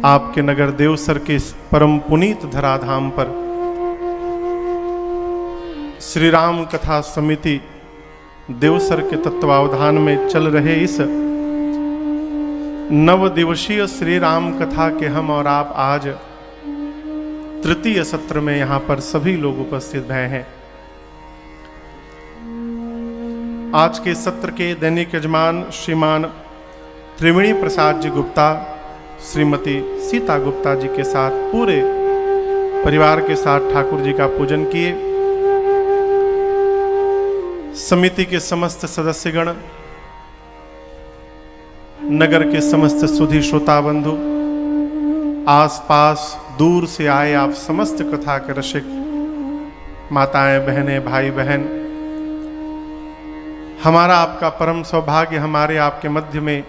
आपके नगर देवसर के परम पुनीत धराधाम पर श्री राम कथा समिति देवसर के तत्वावधान में चल रहे इस 9 दिवसीय श्री राम कथा के हम और आप आज तृतीय सत्र में यहाँ पर सभी लोग उपस्थित भय हैं। आज के सत्र के दैनिक यजमान श्रीमान त्रिवेणी प्रसाद जी गुप्ता, श्रीमती सीता गुप्ता जी के साथ पूरे परिवार के साथ ठाकुर जी का पूजन किए। समिति के समस्त सदस्यगण, नगर के समस्त सुधी श्रोता बंधु, आसपास दूर से आए आप समस्त कथा के रसिक, माताएं बहनें भाई बहन, हमारा आपका परम सौभाग्य हमारे आपके मध्य में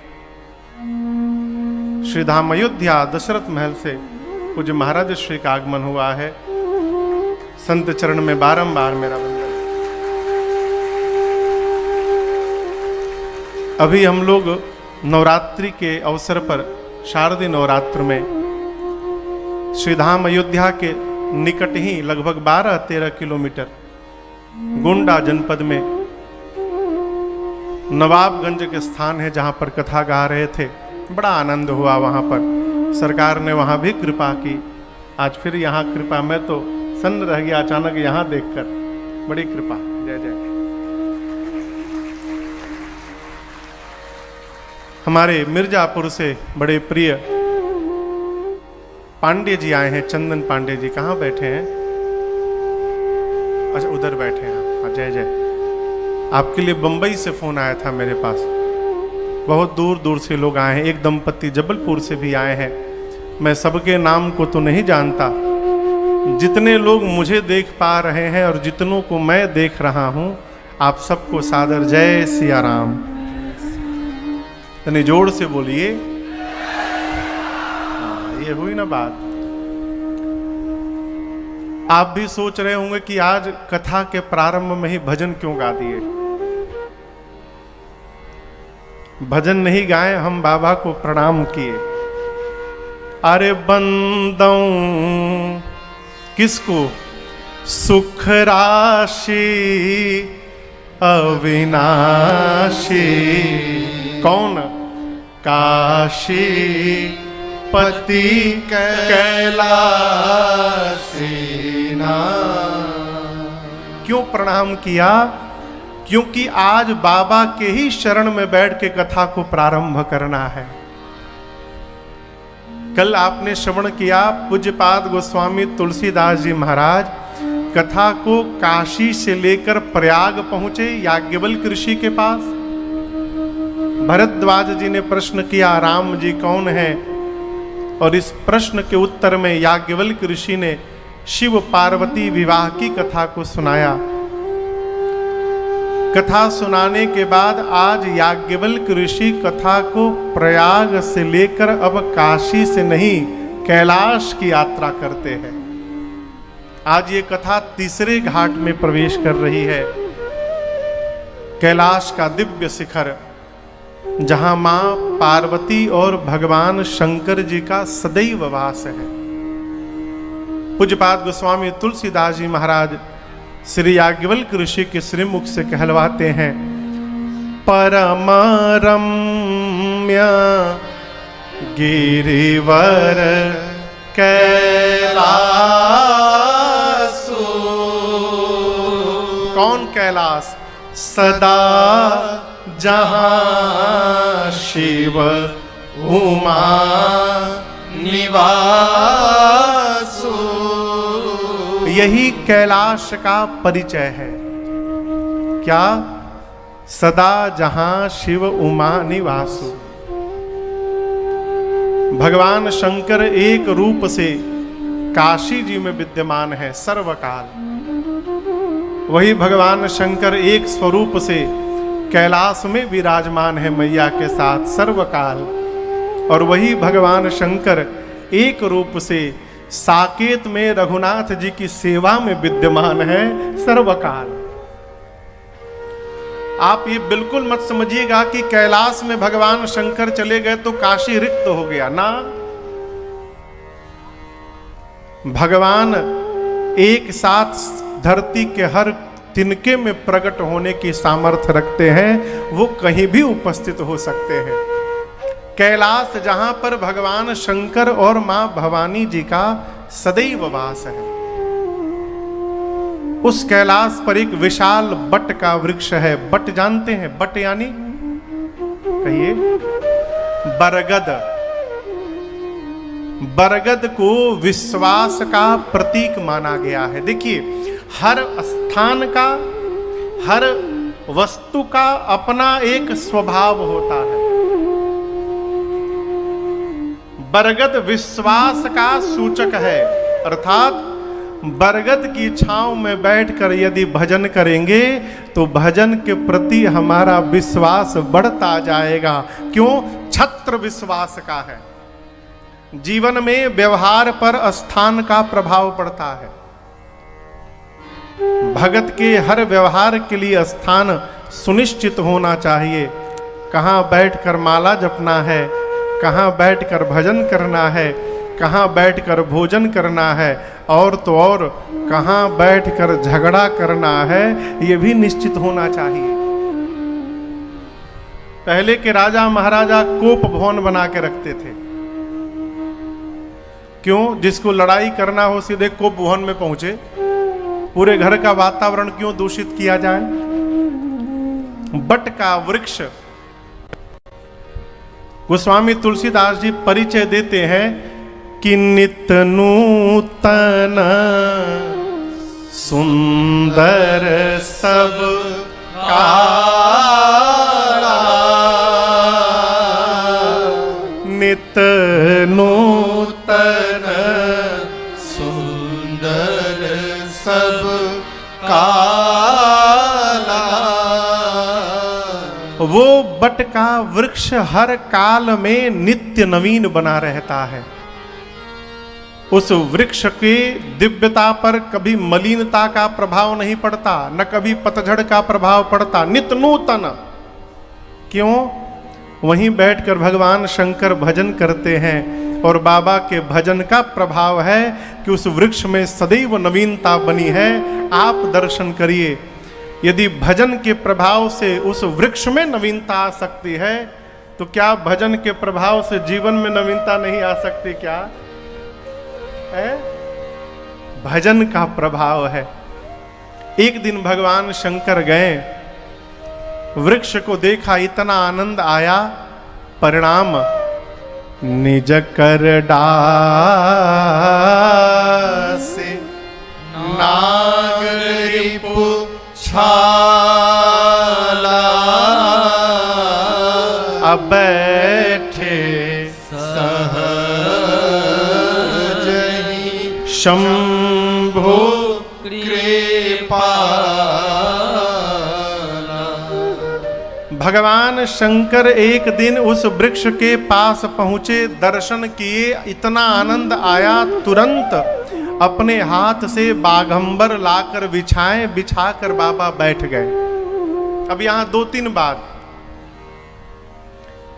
श्री धाम अयोध्या दशरथ महल से पूज्य महाराज श्री का आगमन हुआ है। संत चरण में बारंबार मेरा वंदन। अभी हम लोग नवरात्रि के अवसर पर शारदीय नवरात्र में श्री धाम अयोध्या के निकट ही लगभग 12-13 किलोमीटर गोंडा जनपद में नवाबगंज के स्थान है जहां पर कथा गा रहे थे। बड़ा आनंद हुआ वहां पर। सरकार ने वहां भी कृपा की। आज फिर यहाँ कृपा, मैं तो सन्न रह गया अचानक यहाँ देखकर। बड़ी कृपा, जय जय। हमारे मिर्जापुर से बड़े प्रिय पांडे जी आए हैं, चंदन पांडे जी। कहाँ बैठे हैं? अच्छा, उधर बैठे हैं। हाँ, जय जय। आपके लिए बंबई से फोन आया था मेरे पास। बहुत दूर दूर से लोग आए हैं। एक दंपति जबलपुर से भी आए हैं। मैं सबके नाम को तो नहीं जानता। जितने लोग मुझे देख पा रहे हैं और जितनों को मैं देख रहा हूं, आप सबको सादर जय सिया राम। तनी जोर से बोलिए। ये हुई ना बात। आप भी सोच रहे होंगे कि आज कथा के प्रारंभ में ही भजन क्यों गा दिए। भजन नहीं गाए, हम बाबा को प्रणाम किए। अरे बंदों किसको? सुख राशि अविनाशी। कौन? काशी पति कैलासी ना। क्यों प्रणाम किया? क्योंकि आज बाबा के ही शरण में बैठ के कथा को प्रारंभ करना है। कल आपने श्रवण किया, पूज्यपाद गोस्वामी तुलसीदास जी महाराज कथा को काशी से लेकर प्रयाग पहुंचे, याज्ञवल्क्य ऋषि के पास। भरद्वाज जी ने प्रश्न किया, राम जी कौन है? और इस प्रश्न के उत्तर में याज्ञवल्क्य ऋषि ने शिव पार्वती विवाह की कथा को सुनाया। कथा सुनाने के बाद आज याज्ञवल्क्य ऋषि कथा को प्रयाग से लेकर अब काशी से नहीं, कैलाश की यात्रा करते हैं। आज ये कथा तीसरे घाट में प्रवेश कर रही है। कैलाश का दिव्य शिखर, जहां मां पार्वती और भगवान शंकर जी का सदैव वास है। पूज्यपाद गोस्वामी तुलसीदास जी महाराज श्री याज्ञवल्क्य ऋषि के श्रीमुख से कहलवाते हैं, परम रम्य गिरिवर कैलासु। कौन कैलाश? सदा जहां शिव उमा निवासु। यही कैलाश का परिचय है। क्या? सदा जहां शिव उमा निवासु। भगवान शंकर एक रूप से काशी जी में विद्यमान है सर्वकाल। वही भगवान शंकर एक स्वरूप से कैलाश में विराजमान है मैया के साथ सर्वकाल। और वही भगवान शंकर एक रूप से साकेत में रघुनाथ जी की सेवा में विद्यमान है सर्वकाल। आप ये बिल्कुल मत समझिएगा कि कैलाश में भगवान शंकर चले गए तो काशी रिक्त हो गया ना। भगवान एक साथ धरती के हर तिनके में प्रकट होने की सामर्थ्य रखते हैं, वो कहीं भी उपस्थित हो सकते हैं। कैलाश जहां पर भगवान शंकर और मां भवानी जी का सदैव वास है, उस कैलाश पर एक विशाल बट का वृक्ष है। बट जानते हैं? बट यानी कहिए, बरगद। बरगद को विश्वास का प्रतीक माना गया है। देखिए, हर स्थान का, हर वस्तु का अपना एक स्वभाव होता है। बरगद विश्वास का सूचक है, अर्थात बरगद की छांव में बैठकर यदि भजन करेंगे तो भजन के प्रति हमारा विश्वास बढ़ता जाएगा। क्यों? छत्र विश्वास का है। जीवन में व्यवहार पर स्थान का प्रभाव पड़ता है। भगत के हर व्यवहार के लिए स्थान सुनिश्चित होना चाहिए। कहाँ बैठकर माला जपना है, कहाँ बैठकर भजन करना है, कहाँ बैठकर भोजन करना है, और तो और कहाँ बैठकर झगड़ा करना है, ये भी निश्चित होना चाहिए। पहले के राजा महाराजा कोप भवन बना के रखते थे। क्यों? जिसको लड़ाई करना हो सीधे कोप भवन में पहुंचे। पूरे घर का वातावरण क्यों दूषित किया जाए? बट का वृक्ष, गोस्वामी तुलसीदास जी परिचय देते हैं कि नित नूतन सुंदर सब काला, नित नूतन सुंदर सब काला। वो बट का वृक्ष हर काल में नित्य नवीन बना रहता है। उस वृक्ष के दिव्यता पर कभी मलिनता का प्रभाव नहीं पड़ता, न कभी पतझड़ का प्रभाव पड़ता, नित्य नूतन। क्यों? वहीं बैठकर भगवान शंकर भजन करते हैं, और बाबा के भजन का प्रभाव है कि उस वृक्ष में सदैव नवीनता बनी है। आप दर्शन करिए, यदि भजन के प्रभाव से उस वृक्ष में नवीनता आ सकती है, तो क्या भजन के प्रभाव से जीवन में नवीनता नहीं आ सकती? क्या है? भजन का प्रभाव है। एक दिन भगवान शंकर गए, वृक्ष को देखा, इतना आनंद आया, परिणाम निज कर डासे नाग रिपु छाला, अब बैठे सहजहि शंभो कृपाला। भगवान शंकर एक दिन उस वृक्ष के पास पहुंचे, दर्शन किए, इतना आनंद आया, तुरंत अपने हाथ से बाघंबर लाकर बिछाकर बाबा बैठ गए। अब यहां दो तीन बात,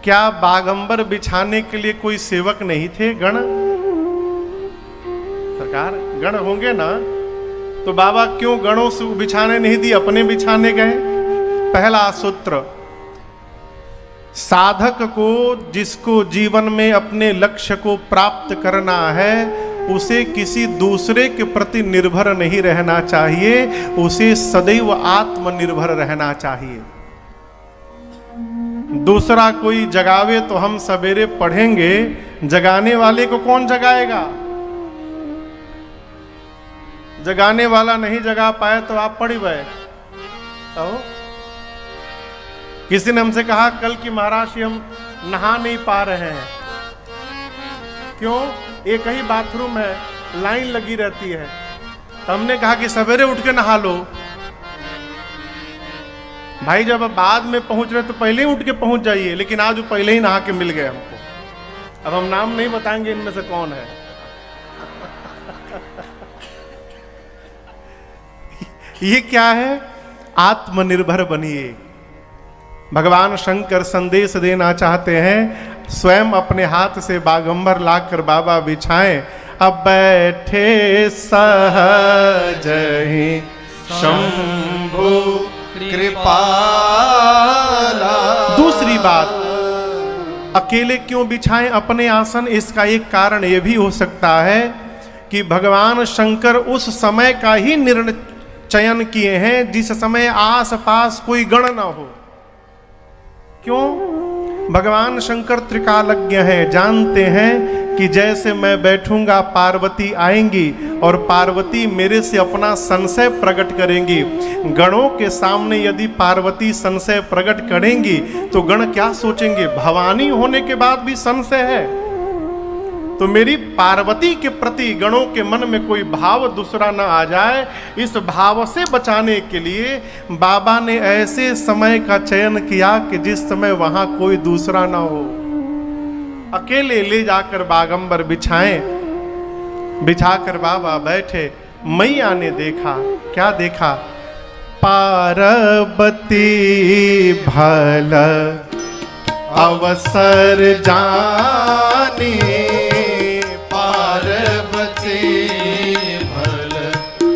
क्या बाघंबर बिछाने के लिए कोई सेवक नहीं थे? गण सरकार गण होंगे ना, तो बाबा क्यों गणों से बिछाने नहीं दी, अपने बिछाने गए? पहला सूत्र, साधक को, जिसको जीवन में अपने लक्ष्य को प्राप्त करना है, उसे किसी दूसरे के प्रति निर्भर नहीं रहना चाहिए, उसे सदैव आत्मनिर्भर रहना चाहिए। दूसरा कोई जगावे तो हम सवेरे पढ़ेंगे, जगाने वाले को कौन जगाएगा? जगाने वाला नहीं जगा पाए तो आप पढ़ी गए। किसी ने हमसे कहा कल कि महाराज जी हम नहा नहीं पा रहे हैं। क्यों? एक ही बाथरूम है, लाइन लगी रहती है। तो हमने कहा कि सवेरे उठ के नहा लो। भाई जब अब बाद में पहुंच रहे तो पहले ही उठ के पहुंच जाइए, लेकिन आज वो पहले ही नहा के मिल गए हमको। अब हम नाम नहीं बताएंगे इनमें से कौन है। ये क्या है? आत्मनिर्भर बनिए। भगवान शंकर संदेश देना चाहते हैं, स्वयं अपने हाथ से बागंबर लाकर बाबा बिछाएं, अब बैठे सहज ही शंभु कृपाला। दूसरी बात, अकेले क्यों बिछाएं अपने आसन? इसका एक कारण यह भी हो सकता है कि भगवान शंकर उस समय का ही निर्णय चयन किए हैं जिस समय आस पास कोई गण ना हो। क्यों? भगवान शंकर त्रिकालज्ञ हैं, जानते हैं कि जैसे मैं बैठूंगा पार्वती आएंगी और पार्वती मेरे से अपना संशय प्रकट करेंगी। गणों के सामने यदि पार्वती संशय प्रकट करेंगी तो गण क्या सोचेंगे? भवानी होने के बाद भी संशय है। तो मेरी पार्वती के प्रति गणों के मन में कोई भाव दूसरा न आ जाए, इस भाव से बचाने के लिए बाबा ने ऐसे समय का चयन किया कि जिस समय वहां कोई दूसरा ना हो। अकेले ले जाकर बागंबर बिछाएं, बिछाकर बाबा बैठे। मैया ने देखा, क्या देखा? पार्वती भल अवसर जानी,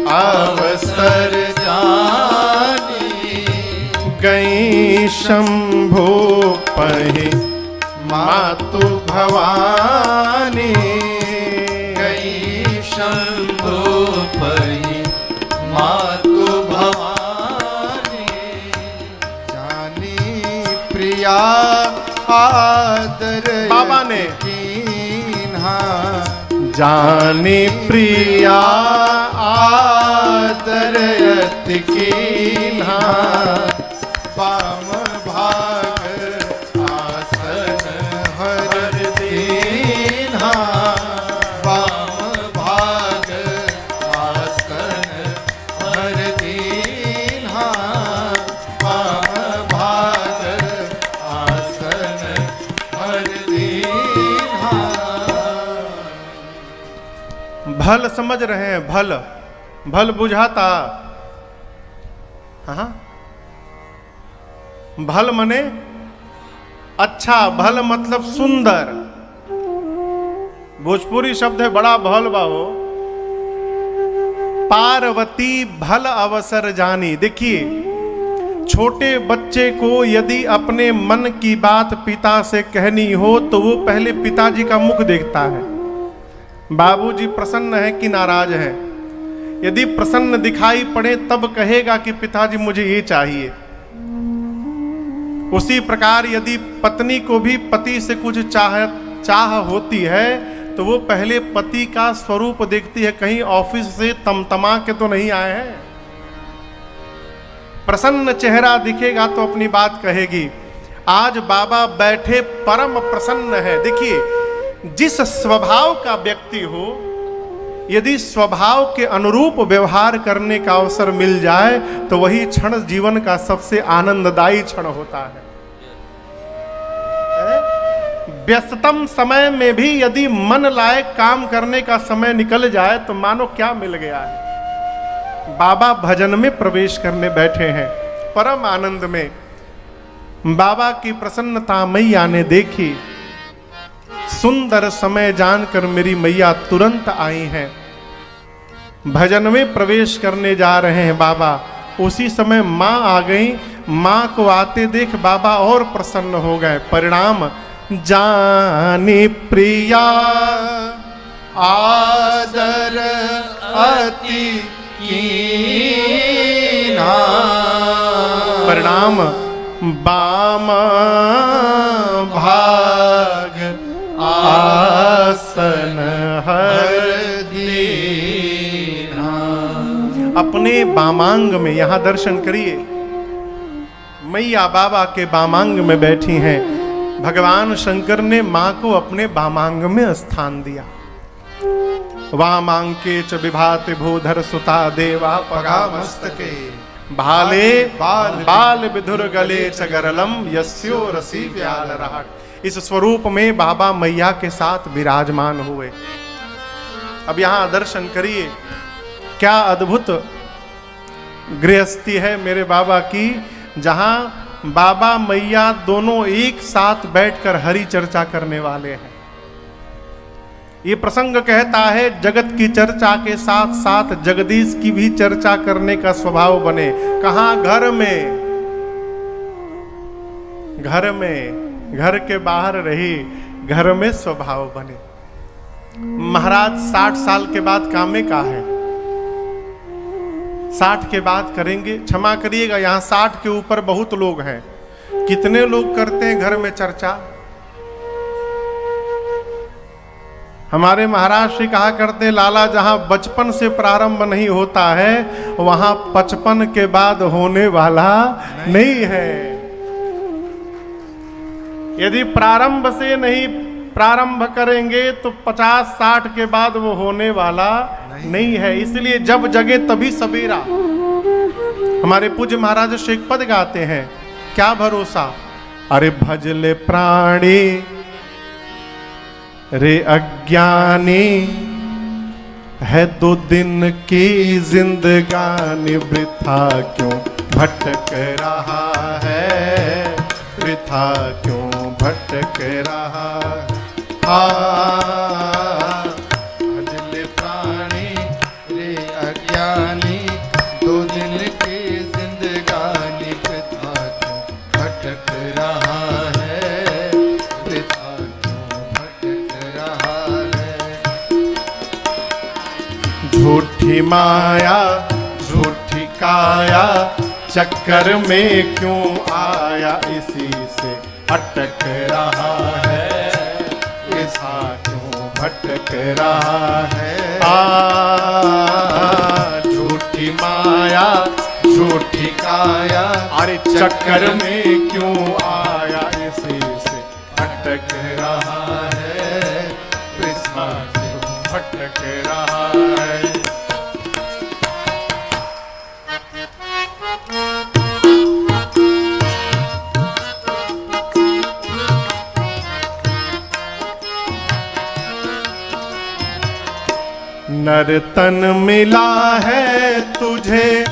अवसर जानी, गई शंभो पहि मातु भवानी, गई शंभो पहि मातु भवानी। जानी प्रिया आदर बाबा ने कीन्हा, जानी प्रिया आदरयत कीन्हा, पाम भाग आसन हर दीन्हा, पाम भाग आसन हर दीन्हा, पाम भाग आसन हर दीन्हा। भल समझ रहे हैं? भल, भल बुझाता? हाँ, भल मने अच्छा, भल मतलब सुंदर। भोजपुरी शब्द है, बड़ा भल बाहो। पार्वती भल अवसर जानी। देखिए, छोटे बच्चे को यदि अपने मन की बात पिता से कहनी हो तो वो पहले पिताजी का मुख देखता है, बाबूजी प्रसन्न है कि नाराज है। यदि प्रसन्न दिखाई पड़े तब कहेगा कि पिताजी मुझे ये चाहिए। उसी प्रकार यदि पत्नी को भी पति से कुछ चाह होती है तो वो पहले पति का स्वरूप देखती है, कहीं ऑफिस से तमतमा के तो नहीं आए हैं। प्रसन्न चेहरा दिखेगा तो अपनी बात कहेगी। आज बाबा बैठे परम प्रसन्न है। देखिए, जिस स्वभाव का व्यक्ति हो, यदि स्वभाव के अनुरूप व्यवहार करने का अवसर मिल जाए तो वही क्षण जीवन का सबसे आनंददायी क्षण होता है। व्यस्ततम समय में भी यदि मन लायक काम करने का समय निकल जाए तो मानो क्या मिल गया है। बाबा भजन में प्रवेश करने बैठे हैं, परम आनंद में। बाबा की प्रसन्नता मैया ने देखी। सुंदर समय जानकर मेरी मैया तुरंत आई हैं। भजन में प्रवेश करने जा रहे हैं बाबा। उसी समय माँ आ गई। माँ को आते देख बाबा और प्रसन्न हो गए। परिणाम, जानी प्रिया आदर अति कीन्हा, परिणाम बाम भाग आसन हर दीन्हा। अपने बामांग में, यहां दर्शन करिए, मैया बाबा के बामांग में बैठी हैं। भगवान शंकर ने मां को अपने बामांग में स्थान दिया। वामांके च विभाति भूधर सुता देवा पगा मस्तके, भाले बाल विधुर गले च गरलम यस्यो रसी व्याल राट। इस स्वरूप में बाबा मैया के साथ विराजमान हुए। अब यहां दर्शन करिए, क्या अद्भुत गृहस्थी है मेरे बाबा की, जहां बाबा मैया दोनों एक साथ बैठकर हरि चर्चा करने वाले हैं। ये प्रसंग कहता है जगत की चर्चा के साथ साथ जगदीश की भी चर्चा करने का स्वभाव बने। कहाँ? घर में, घर में, घर के बाहर रही, घर में स्वभाव बने। महाराज 60 साल के बाद कामे का है, 60 के बाद करेंगे। क्षमा करिएगा, यहाँ 60 के ऊपर बहुत लोग हैं। कितने लोग करते हैं घर में चर्चा? हमारे महाराज श्री कहा करते हैं, लाला जहां बचपन से प्रारंभ नहीं होता है वहां 55 के बाद होने वाला नहीं है। यदि प्रारंभ से नहीं प्रारंभ करेंगे तो 50-60 के बाद वो होने वाला नहीं है। इसलिए जब जगे तभी सवेरा। हमारे पूज्य महाराज श्री एक पद गाते हैं, क्या भरोसा? अरे भजले प्राणी रे अज्ञानी, है 2 दिन की जिंदगानी, वृथा क्यों भटक रहा है, वृथा क्यों भटक रहा है। भजले प्राणी रे अज्ञानी, 2 दिन की जिंदगानी, वृथा क्यों भटक रहा है, वृथा क्यों भटक रहा है। झूठी माया झूठी काया, चक्कर में क्यों आया, इसी से अटक रहा है, ऐसा क्यों भटक रहा है। झूठी माया झूठी काया, अरे चक्कर में क्यों आया, इसी से अटक रहा है, ऐसा क्यों भटक रहा है। नर्तन मिला है तुझे,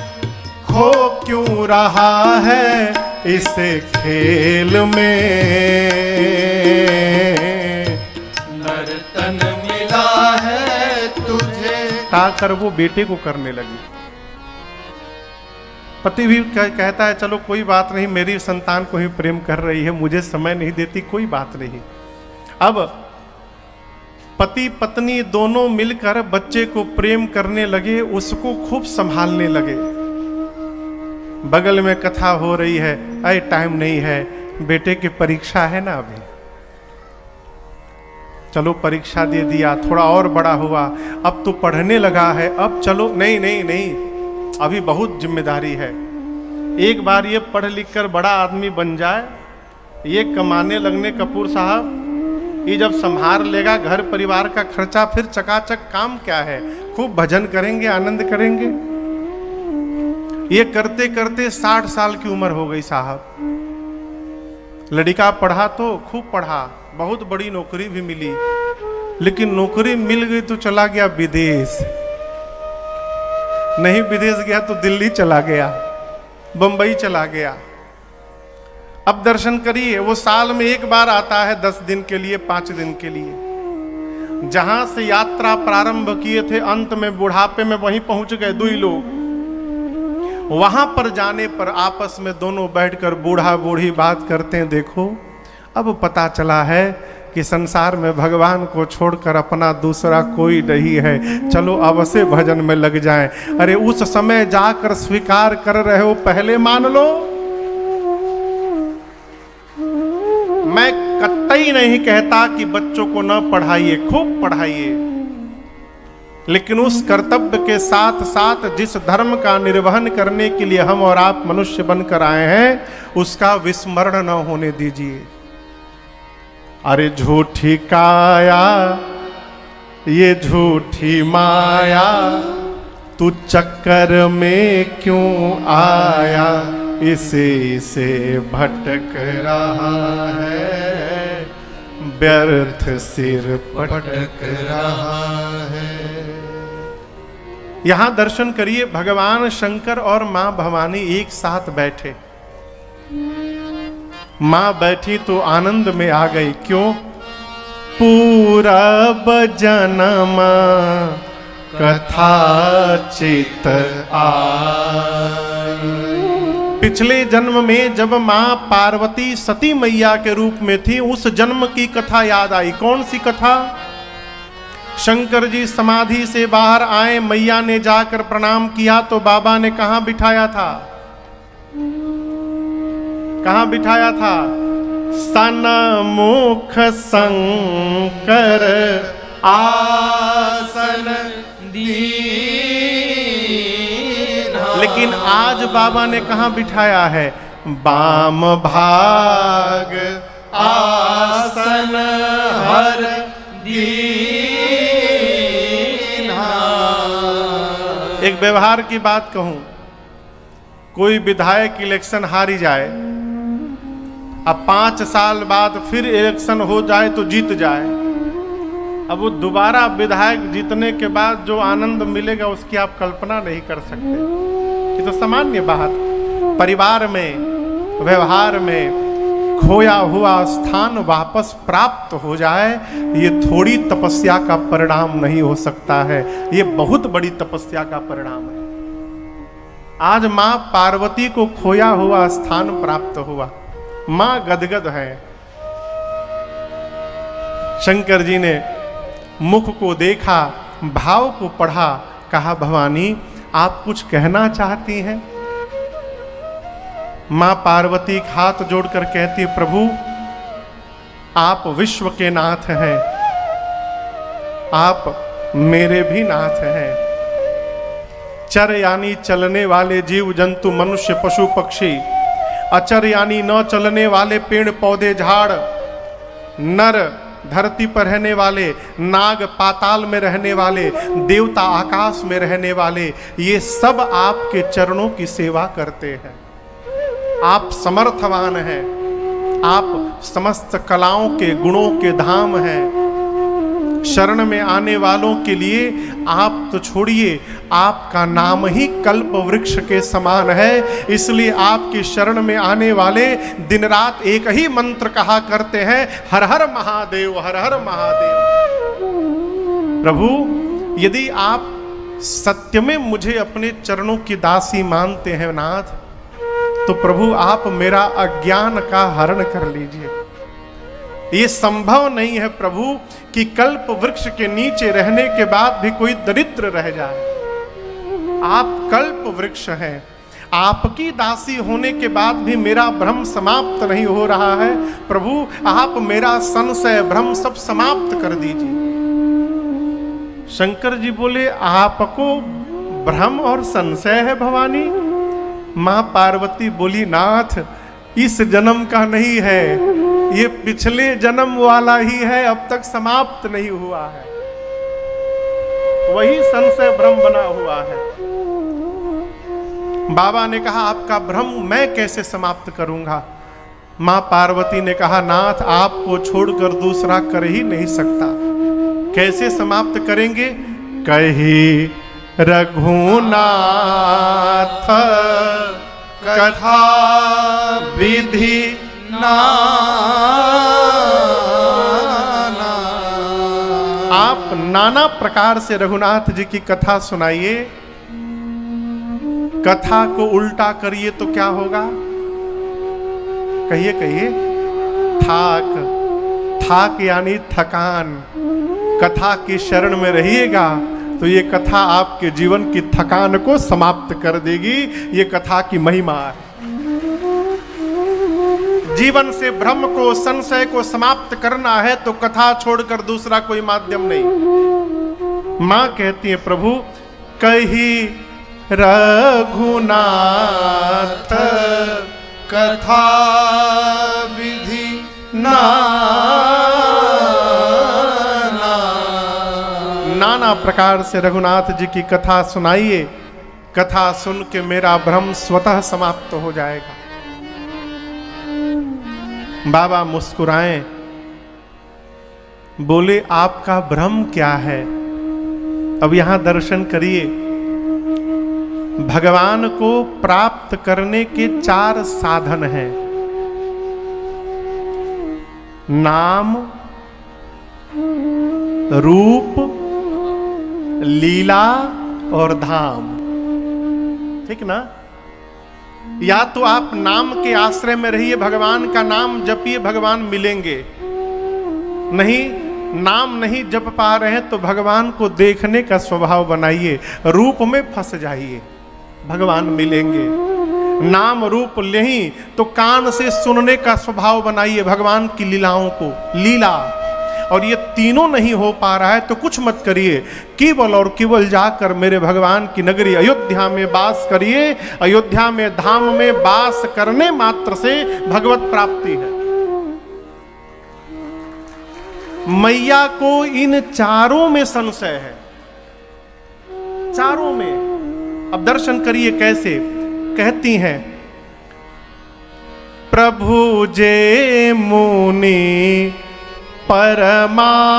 खो क्यों रहा है इसे खेल में। नर्तन मिला है तुझे, ताकर वो बेटे को करने लगी। पति भी कहता है चलो कोई बात नहीं, मेरी संतान को ही प्रेम कर रही है, मुझे समय नहीं देती, कोई बात नहीं। अब पति पत्नी दोनों मिलकर बच्चे को प्रेम करने लगे, उसको खूब संभालने लगे। बगल में कथा हो रही है, अरे टाइम नहीं है, बेटे की परीक्षा है ना अभी, चलो परीक्षा दे दिया, थोड़ा और बड़ा हुआ, अब तो पढ़ने लगा है, अब चलो, नहीं नहीं नहीं, अभी बहुत जिम्मेदारी है। एक बार ये पढ़ लिख कर बड़ा आदमी बन जाए, ये कमाने लगने कपूर साहब, ये जब संभाल लेगा घर परिवार का खर्चा, फिर चकाचक काम क्या है, खूब भजन करेंगे, आनंद करेंगे। ये करते करते 60 साल की उम्र हो गई साहब। लड़का पढ़ा तो खूब पढ़ा, बहुत बड़ी नौकरी भी मिली, लेकिन नौकरी मिल गई तो चला गया विदेश, नहीं विदेश गया तो दिल्ली चला गया, बंबई चला गया। अब दर्शन करिए, वो साल में एक बार आता है, 10 दिन के लिए, 5 दिन के लिए। जहां से यात्रा प्रारंभ किए थे, अंत में बुढ़ापे में वहीं पहुंच गए 2 लोग। वहां पर जाने पर आपस में दोनों बैठकर बूढ़ा बूढ़ी बात करते हैं, देखो अब पता चला है कि संसार में भगवान को छोड़कर अपना दूसरा कोई नहीं है, चलो अब से भजन में लग जाएं। अरे उस समय जाकर स्वीकार कर रहे हो, पहले मान लो। मैं कतई नहीं कहता कि बच्चों को न पढ़ाइए, खूब पढ़ाइए, लेकिन उस कर्तव्य के साथ साथ जिस धर्म का निर्वहन करने के लिए हम और आप मनुष्य बनकर आए हैं, उसका विस्मरण न होने दीजिए। अरे झूठी काया ये झूठी माया, तू चक्कर में क्यों आया, इसी से भटक रहा है, व्यर्थ सिर पटक रहा है। यहां दर्शन करिए, भगवान शंकर और मां भवानी एक साथ बैठे। मां बैठी तो आनंद में आ गई, क्यों? पूरब जन्म कथा चित आई। पिछले जन्म में जब मां पार्वती सती मैया के रूप में थी, उस जन्म की कथा याद आई। कौन सी कथा? शंकर जी समाधि से बाहर आए, मैया ने जाकर प्रणाम किया तो बाबा ने कहां बिठाया था? कहां बिठाया था? सन्मुख शंकर आसन दीना। लेकिन आज बाबा ने कहां बिठाया है? बाम भाग आसन हर दीना। एक व्यवहार की बात कहूं, कोई विधायक इलेक्शन हारी जाए, अब 5 साल बाद फिर इलेक्शन हो जाए तो जीत जाए, अब वो दोबारा विधायक जीतने के बाद जो आनंद मिलेगा उसकी आप कल्पना नहीं कर सकते। ये तो सामान्य बात। परिवार में, व्यवहार में खोया हुआ स्थान वापस प्राप्त हो जाए, ये थोड़ी तपस्या का परिणाम नहीं हो सकता है, ये बहुत बड़ी तपस्या का परिणाम है। आज मां पार्वती को खोया हुआ स्थान प्राप्त हुआ, मां गदगद है। शंकर जी ने मुख को देखा, भाव को पढ़ा, कहा भवानी आप कुछ कहना चाहती हैं? मां पार्वती हाथ जोड़कर कहती है, प्रभु आप विश्व के नाथ हैं, आप मेरे भी नाथ हैं। चर यानी चलने वाले जीव जंतु, मनुष्य, पशु, पक्षी। अचर यानी न चलने वाले पेड़ पौधे, झाड़। नर धरती पर रहने वाले, नाग पाताल में रहने वाले, देवता आकाश में रहने वाले, ये सब आपके चरणों की सेवा करते हैं। आप समर्थवान हैं, आप समस्त कलाओं के गुणों के धाम हैं। शरण में आने वालों के लिए आप तो छोड़िए, आपका नाम ही कल्प वृक्ष के समान है। इसलिए आपकी शरण में आने वाले दिन रात एक ही मंत्र कहा करते हैं, हर हर महादेव, हर हर महादेव। प्रभु यदि आप सत्य में मुझे अपने चरणों की दासी मानते हैं नाथ, तो प्रभु आप मेरा अज्ञान का हरण कर लीजिए। ये संभव नहीं है प्रभु कि कल्प वृक्ष के नीचे रहने के बाद भी कोई दरिद्र रह जाए। आप कल्प वृक्ष हैं, आपकी दासी होने के बाद भी मेरा भ्रम समाप्त नहीं हो रहा है। प्रभु आप मेरा संशय भ्रम सब समाप्त कर दीजिए। शंकर जी बोले, आपको भ्रम और संशय है भवानी? मां पार्वती बोली, नाथ इस जन्म का नहीं है, ये पिछले जन्म वाला ही है, अब तक समाप्त नहीं हुआ है। वही संशय भ्रम बना हुआ है। बाबा ने कहा आपका भ्रम मैं कैसे समाप्त करूंगा? मां पार्वती ने कहा, नाथ आपको छोड़कर दूसरा कर ही नहीं सकता। कैसे समाप्त करेंगे? कही रघुनाथ कथा विधि नाना। आप नाना प्रकार से रघुनाथ जी की कथा सुनाइए। कथा को उल्टा करिए तो क्या होगा? कहिए कहिए। थाक, थाक यानी थकान। कथा की शरण में रहिएगा तो ये कथा आपके जीवन की थकान को समाप्त कर देगी। ये कथा की महिमा है। जीवन से भ्रम को, संशय को समाप्त करना है तो कथा छोड़कर दूसरा कोई माध्यम नहीं। मां कहती है, प्रभु कही रघुनाथ कथा विधि नाना प्रकार से रघुनाथ जी की कथा सुनाइए। कथा सुन के मेरा भ्रम स्वतः समाप्त हो जाएगा। बाबा मुस्कुराए, बोले आपका भ्रम क्या है? अब यहां दर्शन करिए। भगवान को प्राप्त करने के 4 साधन हैं। नाम, रूप, लीला और धाम। ठीक ना? या तो आप नाम के आश्रय में रहिए, भगवान का नाम जपिए, भगवान मिलेंगे। नहीं, नाम नहीं जप पा रहे हैं तो भगवान को देखने का स्वभाव बनाइए, रूप में फंस जाइए, भगवान मिलेंगे। नाम रूप नहीं तो कान से सुनने का स्वभाव बनाइए भगवान की लीलाओं को, लीला। और ये तीनों नहीं हो पा रहा है तो कुछ मत करिए, केवल और केवल जाकर मेरे भगवान की नगरी अयोध्या में वास करिए। अयोध्या में धाम में वास करने मात्र से भगवत प्राप्ति है। मैया को इन चारों में संशय है, चारों में। अब दर्शन करिए कैसे कहती हैं, प्रभु जे मुनि परमारथ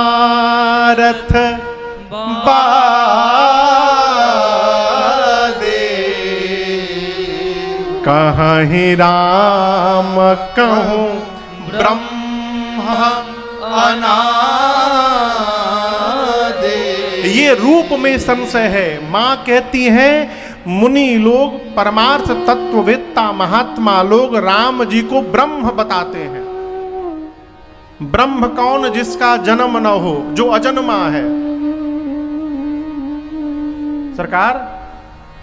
बादे, कहीं राम कहूँ ब्रह्म अनादे। ये रूप में संशय है। मां कहती हैं मुनि लोग, परमार्थ तत्ववेत्ता महात्मा लोग राम जी को ब्रह्म बताते हैं। ब्रह्म कौन? जिसका जन्म न हो, जो अजन्मा है। सरकार,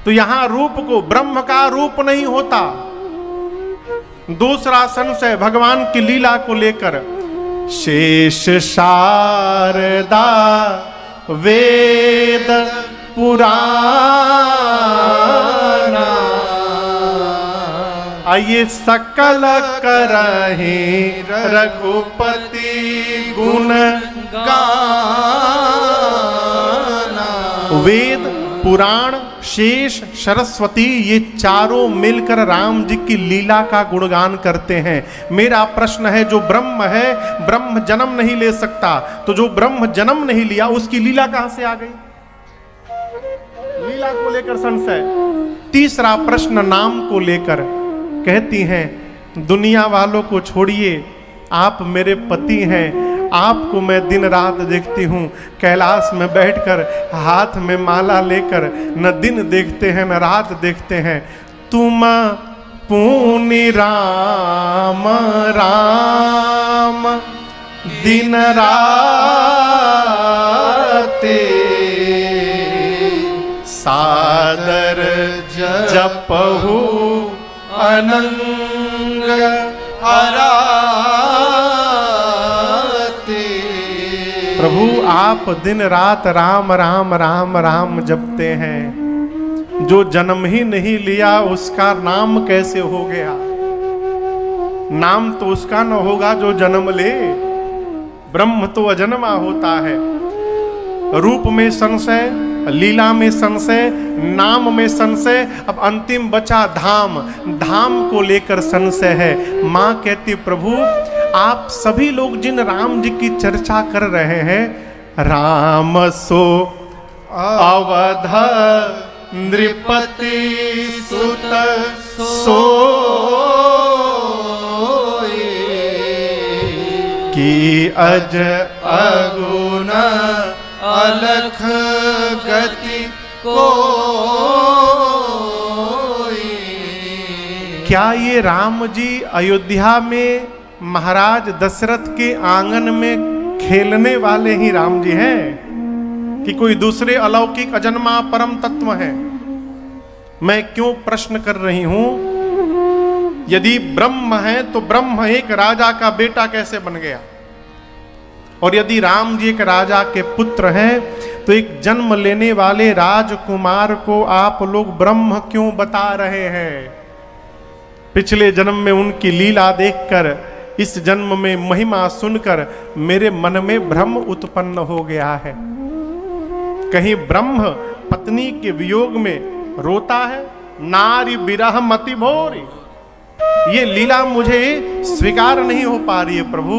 तो यहां रूप को, ब्रह्म का रूप नहीं होता। दूसरा संशय भगवान की लीला को लेकर, शेष शारदा वेद पुराना, आइए सकल करहि रघुपति गुण गाना। वेद, पुराण, शेष, सरस्वती, ये चारों मिलकर राम जी की लीला का गुणगान करते हैं। मेरा प्रश्न है, जो ब्रह्म है, ब्रह्म जन्म नहीं ले सकता, तो जो ब्रह्म जन्म नहीं लिया उसकी लीला कहां से आ गई? लीला को लेकर संशय। तीसरा प्रश्न नाम को लेकर, कहती हैं दुनिया वालों को छोड़िए, आप मेरे पति हैं, आपको मैं दिन रात देखती हूँ, कैलाश में बैठकर हाथ में माला लेकर, न दिन देखते हैं न रात देखते हैं। तुम पुनि राम राम दिन राते, सादर जपहु अनंग आराते। प्रभु आप दिन रात राम राम राम राम जपते हैं, जो जन्म ही नहीं लिया उसका नाम कैसे हो गया? नाम तो उसका न होगा जो जन्म ले, ब्रह्म तो अजन्मा होता है। रूप में संशय, लीला में संशय, नाम में संशय, अब अंतिम बचा धाम। धाम को लेकर संशय है। मां कहती प्रभु आप सभी लोग जिन राम जी की चर्चा कर रहे हैं, राम सो अवध नृपति सुत सोए, कि अज अगुण अलख गति कोई। क्या ये राम जी अयोध्या में महाराज दशरथ के आंगन में खेलने वाले ही राम जी हैं कि कोई दूसरे अलौकिक अजन्मा परम तत्व हैं? मैं क्यों प्रश्न कर रही हूं? यदि ब्रह्म है तो ब्रह्म एक राजा का बेटा कैसे बन गया? और यदि राम जी एक राजा के पुत्र हैं तो एक जन्म लेने वाले राजकुमार को आप लोग ब्रह्म क्यों बता रहे हैं? पिछले जन्म में उनकी लीला देखकर, इस जन्म में महिमा सुनकर मेरे मन में भ्रम उत्पन्न हो गया है। कहीं ब्रह्म पत्नी के वियोग में रोता है? नारी बिरह मति भोरी, ये लीला मुझे स्वीकार नहीं हो पा रही है। प्रभु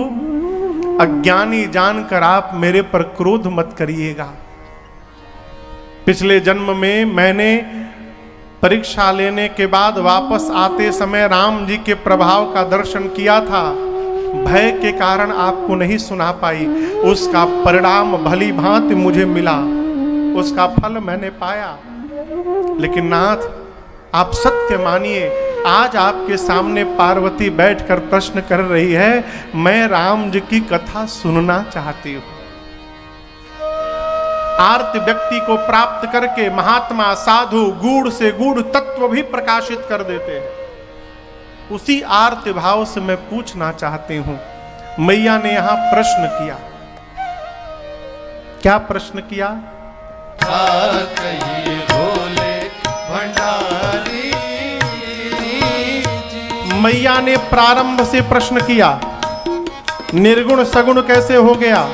अज्ञानी जानकर आप मेरे पर क्रोध मत करिएगा। पिछले जन्म में मैंने परीक्षा लेने के बाद वापस आते समय राम जी के प्रभाव का दर्शन किया था। भय के कारण आपको नहीं सुना पाई, उसका परिणाम भली भांति मुझे मिला, उसका फल मैंने पाया। लेकिन नाथ आप सत्य मानिए, आज आपके सामने पार्वती बैठकर प्रश्न कर रही है, मैं राम जी की कथा सुनना चाहती हूं। आर्त व्यक्ति को प्राप्त करके महात्मा साधु गूढ़ से गूढ़ तत्व भी प्रकाशित कर देते हैं। उसी आर्त भाव से मैं पूछना चाहती हूं, मैया ने यहां प्रश्न किया, क्या प्रश्न किया? कहिए भोले भंडारी। मैया ने प्रारंभ से प्रश्न किया, निर्गुण सगुण कैसे हो गया?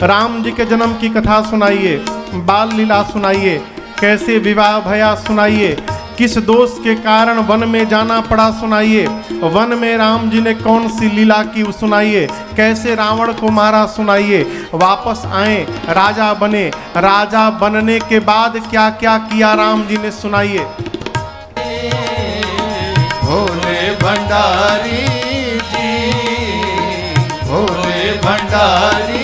राम जी के जन्म की कथा सुनाइए, बाल लीला सुनाइए, कैसे विवाह भया सुनाइए, किस दोष के कारण वन में जाना पड़ा सुनाइए, वन में राम जी ने कौन सी लीला की सुनाइए, कैसे रावण को मारा सुनाइए, वापस आए राजा बने, राजा बनने के बाद क्या क्या किया राम जी ने सुनाइए। भोले भंडारी जी, भोले भंडारी।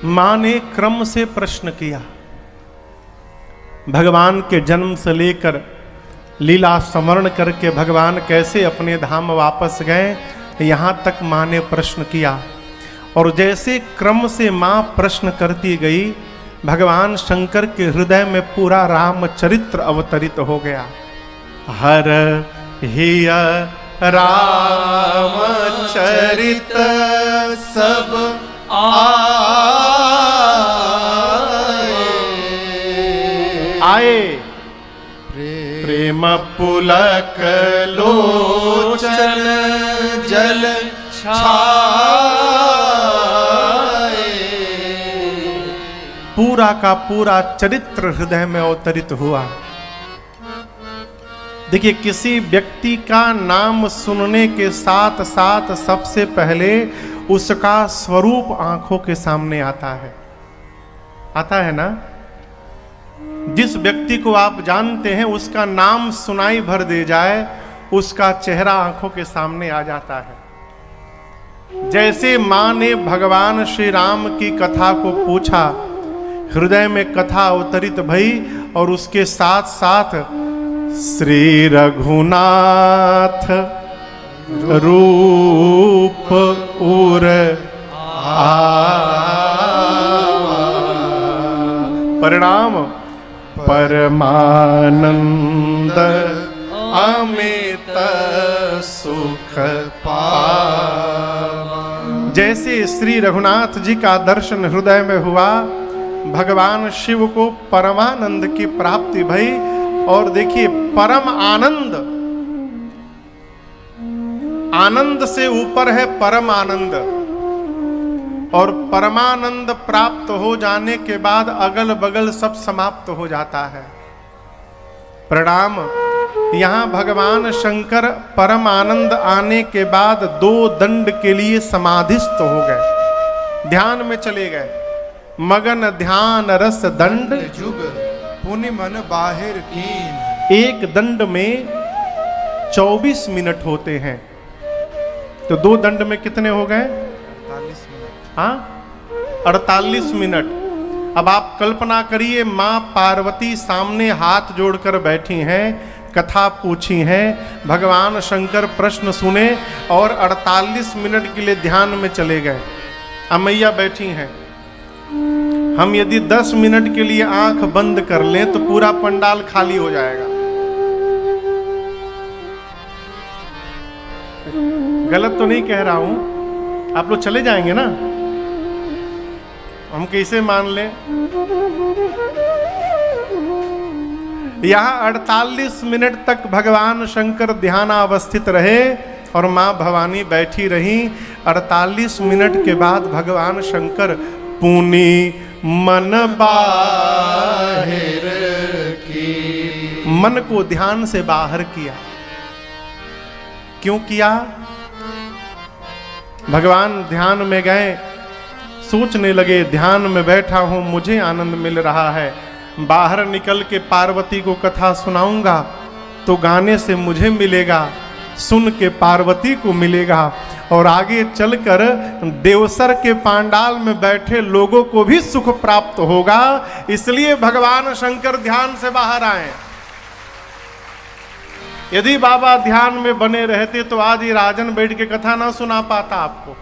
मां ने क्रम से प्रश्न किया, भगवान के जन्म से लेकर लीला स्मरण करके भगवान कैसे अपने धाम वापस गए, यहां तक मां ने प्रश्न किया। और जैसे क्रम से मां प्रश्न करती गई, भगवान शंकर के हृदय में पूरा रामचरित्र अवतरित हो गया। हर हिय रामचरित सब आए, प्रेम पुलक लोचन जल छाए। पूरा का पूरा चरित्र हृदय में अवतरित हुआ। देखिए, किसी व्यक्ति का नाम सुनने के साथ साथ सबसे पहले उसका स्वरूप आंखों के सामने आता है ना। जिस व्यक्ति को आप जानते हैं उसका नाम सुनाई भर दे जाए, उसका चेहरा आंखों के सामने आ जाता है। जैसे मां ने भगवान श्री राम की कथा को पूछा, हृदय में कथा अवतरित भई और उसके साथ साथ श्री रघुनाथ रूप उर परिणाम परमानंद अमित सुख पावा। जैसे श्री रघुनाथ जी का दर्शन हृदय में हुआ, भगवान शिव को परमानंद की प्राप्ति भई। और देखिए, परम आनंद, आनंद से ऊपर है परम आनंद। और परमानंद प्राप्त हो जाने के बाद अगल बगल सब समाप्त हो जाता है। प्रणाम। यहां भगवान शंकर परम आनंद आने के बाद 2 दंड के लिए समाधिस्थ हो गए, ध्यान में चले गए। मगन ध्यान रस दंड जुग पुनि मन बाहिर कीन। एक दंड में 24 मिनट होते हैं, तो 2 दंड में कितने हो गए? 48 मिनट। हाँ, 48 मिनट। अब आप कल्पना करिए, माँ पार्वती सामने हाथ जोड़कर बैठी हैं, कथा पूछी है, भगवान शंकर प्रश्न सुने और 48 मिनट के लिए ध्यान में चले गए। अब मैया बैठी हैं। हम यदि 10 मिनट के लिए आंख बंद कर लें तो पूरा पंडाल खाली हो जाएगा। गलत तो नहीं कह रहा हूं? आप लोग चले जाएंगे ना? हम कैसे मान लें? यहां 48 मिनट तक भगवान शंकर ध्यानावस्थित रहे और मां भवानी बैठी रही। 48 मिनट के बाद भगवान शंकर पुनि मन बाहिर की, मन को ध्यान से बाहर किया। क्यों किया? भगवान ध्यान में गए, सोचने लगे, ध्यान में बैठा हूं, मुझे आनंद मिल रहा है, बाहर निकल के पार्वती को कथा सुनाऊंगा तो गाने से मुझे मिलेगा, सुन के पार्वती को मिलेगा, और आगे चलकर देवसर के पांडाल में बैठे लोगों को भी सुख प्राप्त होगा। इसलिए भगवान शंकर ध्यान से बाहर आए। यदि बाबा ध्यान में बने रहते तो आज ये राजन बैठ के कथा ना सुना पाता आपको।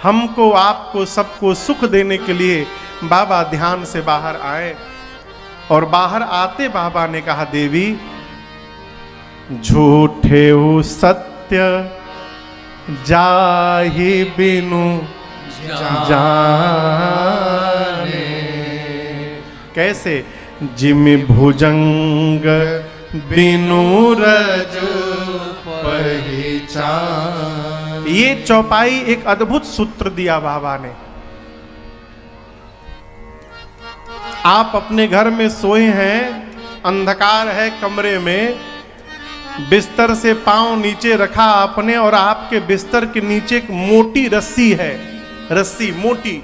हमको, आपको, सबको सुख देने के लिए बाबा ध्यान से बाहर आए। और बाहर आते बाबा ने कहा, देवी झूठे हो सत्य जाहि बिनु जाने। कैसे? जिम भुजंग बिनु रजु पहचान। ये चौपाई एक अद्भुत सूत्र दिया बाबा ने। आप अपने घर में सोए हैं, अंधकार है कमरे में, बिस्तर से पांव नीचे रखा आपने, और आपके बिस्तर के नीचे एक मोटी रस्सी है, रस्सी मोटी।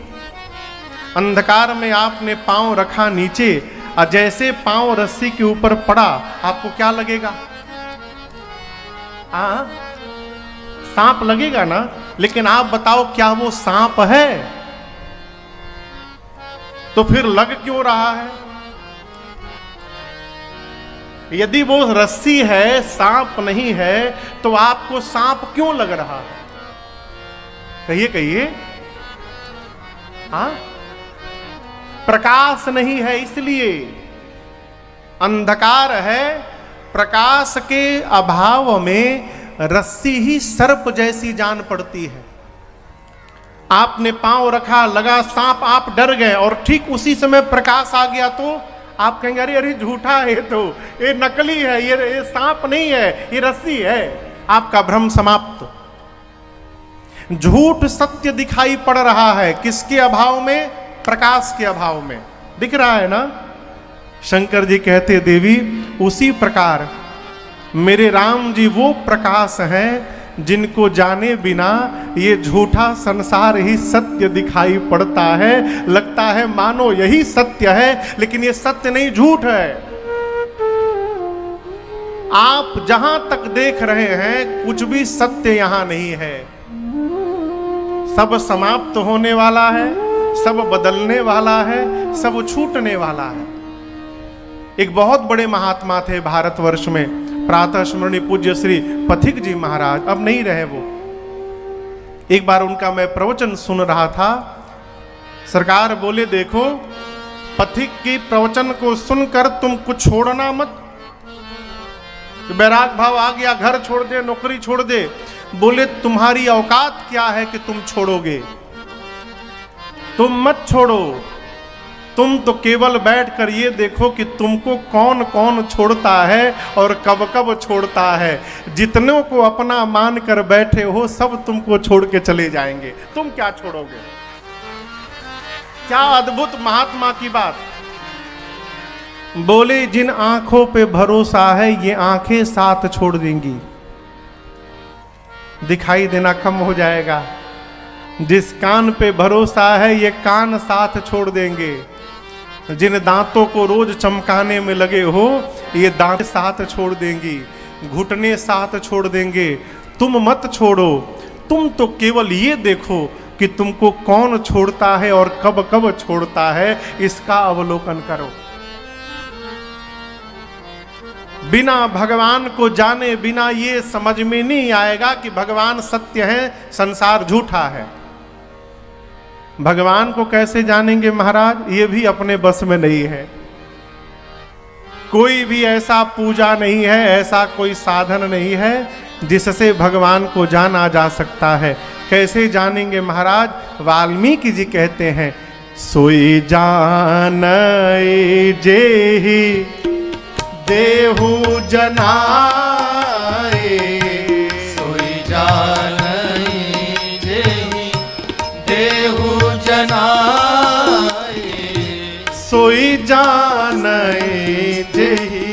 अंधकार में आपने पांव रखा नीचे, और जैसे पांव रस्सी के ऊपर पड़ा, आपको क्या लगेगा? सांप लगेगा ना। लेकिन आप बताओ, क्या वो सांप है? तो फिर लग क्यों रहा है? यदि वो रस्सी है, सांप नहीं है, तो आपको सांप क्यों लग रहा है? कहिए कहिए। प्रकाश नहीं है, इसलिए अंधकार है। प्रकाश के अभाव में रस्सी ही सर्प जैसी जान पड़ती है। आपने पांव रखा, लगा सांप, आप डर गए, और ठीक उसी समय प्रकाश आ गया तो आप कहेंगे, अरे अरे झूठा है, तो ये नकली है, ये सांप नहीं है, ये रस्सी है। आपका भ्रम समाप्त। झूठ सत्य दिखाई पड़ रहा है, किसके अभाव में? प्रकाश के अभाव में। दिख रहा है ना? शंकर जी कहते, देवी उसी प्रकार मेरे राम जी वो प्रकाश हैं जिनको जाने बिना ये झूठा संसार ही सत्य दिखाई पड़ता है। लगता है मानो यही सत्य है, लेकिन ये सत्य नहीं, झूठ है। आप जहां तक देख रहे हैं, कुछ भी सत्य यहां नहीं है। सब समाप्त होने वाला है, सब बदलने वाला है, सब छूटने वाला है। एक बहुत बड़े महात्मा थे भारतवर्ष में, प्रातः स्मरणीय पूज्य श्री पथिक जी महाराज, अब नहीं रहे वो। एक बार उनका मैं प्रवचन सुन रहा था। सरकार बोले, देखो पथिक की प्रवचन को सुनकर तुम कुछ छोड़ना मत। बैराग भाव आ गया, घर छोड़ दे, नौकरी छोड़ दे। बोले, तुम्हारी औकात क्या है कि तुम छोड़ोगे? तुम मत छोड़ो। तुम तो केवल बैठकर ये देखो कि तुमको कौन कौन छोड़ता है और कब कब छोड़ता है। जितनों को अपना मान कर बैठे हो, सब तुमको छोड़ के चले जाएंगे। तुम क्या छोड़ोगे? क्या अद्भुत महात्मा की बात। बोले, जिन आंखों पे भरोसा है, ये आंखें साथ छोड़ देंगी, दिखाई देना कम हो जाएगा। जिस कान पे भरोसा है, ये कान साथ छोड़ देंगे। जिन दांतों को रोज चमकाने में लगे हो, ये दांत साथ छोड़ देंगी, घुटने साथ छोड़ देंगे। तुम मत छोड़ो। तुम तो केवल ये देखो कि तुमको कौन छोड़ता है और कब कब छोड़ता है, इसका अवलोकन करो। बिना भगवान को जाने बिना ये समझ में नहीं आएगा कि भगवान सत्य है, संसार झूठा है। भगवान को कैसे जानेंगे महाराज? ये भी अपने बस में नहीं है। कोई भी ऐसा पूजा नहीं है, ऐसा कोई साधन नहीं है जिससे भगवान को जाना जा सकता है। कैसे जानेंगे महाराज? वाल्मीकि जी कहते हैं, सोई जानै जेहि देहु जनाए। सोई जानै जेहि देहु जनाए। सोई जानै जेहि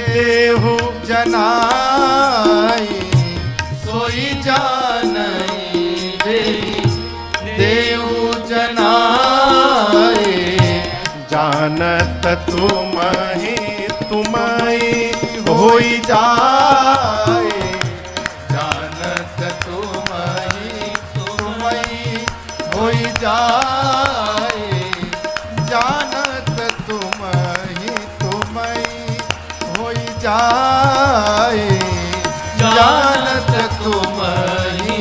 देहु जनाए। सोई जानै जेहि देहु जनाए। जानत तुमहि तुमहि हो होई जाए। जानत तुमहि होई जाए, जानत तुमहि होई जाए, जानत तुमहि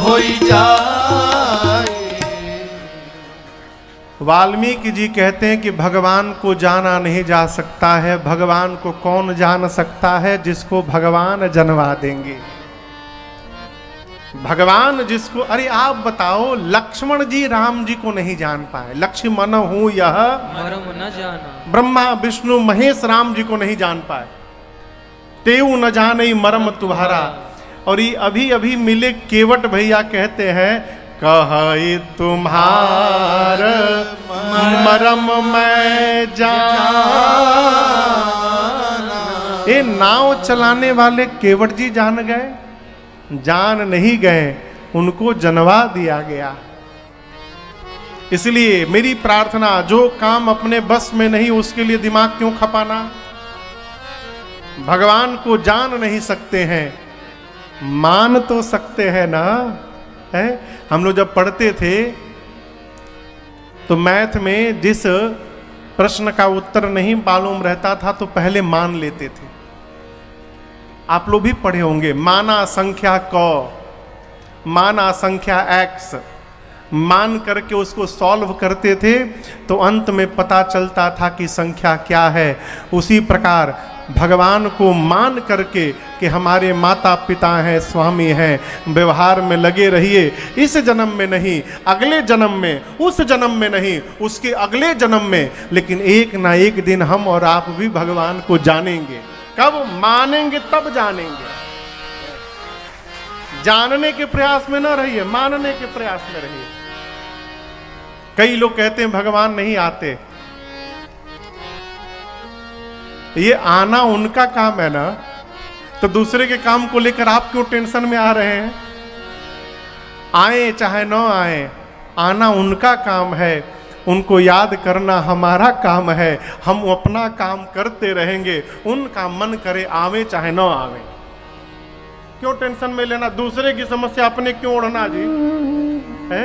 होई जाए। वाल्मीकि जी कहते हैं कि भगवान को जाना नहीं जा सकता है। भगवान को कौन जान सकता है? जिसको भगवान जन्मा देंगे। भगवान जिसको, अरे आप बताओ, लक्ष्मण जी राम जी को नहीं जान पाए। लक्ष्मण हूं यह मरम न जाना, ब्रह्मा विष्णु महेश राम जी को नहीं जान पाए। तेऊ न जाने मरम तुम्हारा। और ये अभी अभी मिले केवट भैया कहते हैं, कहे तुम्हार मरम मैं जाना। ये नाव चलाने वाले केवट जी जान गए? जान नहीं गए, उनको जनवा दिया गया। इसलिए मेरी प्रार्थना, जो काम अपने बस में नहीं उसके लिए दिमाग क्यों खपाना। भगवान को जान नहीं सकते हैं, मान तो सकते हैं ना। है, हम लोग जब पढ़ते थे तो मैथ में जिस प्रश्न का उत्तर नहीं मालूम रहता था तो पहले मान लेते थे। आप लोग भी पढ़े होंगे, माना संख्या क, माना संख्या x, मान करके उसको सॉल्व करते थे तो अंत में पता चलता था कि संख्या क्या है। उसी प्रकार भगवान को मान करके कि हमारे माता पिता हैं, स्वामी हैं, व्यवहार में लगे रहिए। इस जन्म में नहीं, अगले जन्म में, उस जन्म में नहीं, उसके अगले जन्म में, लेकिन एक ना एक दिन हम और आप भी भगवान को जानेंगे। कब मानेंगे? तब जानेंगे। जानने के प्रयास में ना रहिए, मानने के प्रयास में रहिए। कई लोग कहते हैं भगवान नहीं आते। ये आना उनका काम है ना, तो दूसरे के काम को लेकर आप क्यों टेंशन में आ रहे हैं? आए चाहे न आए, आना उनका काम है, उनको याद करना हमारा काम है। हम अपना काम करते रहेंगे, उनका मन करे आवे चाहे न आवे। क्यों टेंशन में लेना? दूसरे की समस्या अपने क्यों ओढ़ना जी, है?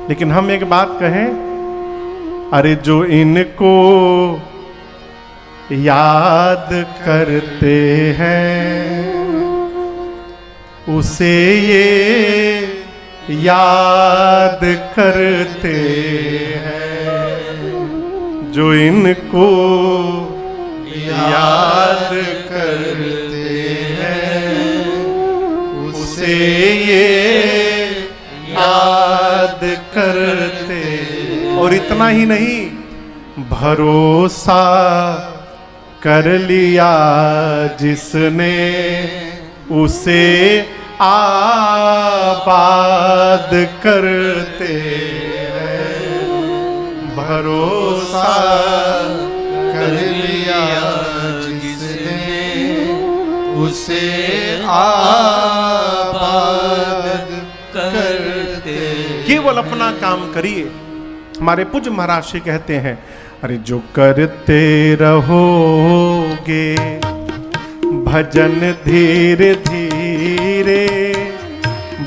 लेकिन हम एक बात कहें, अरे जो इनको याद करते हैं उसे ये याद करते हैं। जो इनको याद करते हैं उसे ये याद करते। और इतना ही नहीं, भरोसा कर लिया जिसने उसे आबाद करते हैं। भरोसा कर लिया जिसने उसे आबाद करते। केवल अपना काम करिए। हमारे पूज्य महाराज श्री कहते हैं, अरे जो करते रहोगे भजन धीरे धीरे,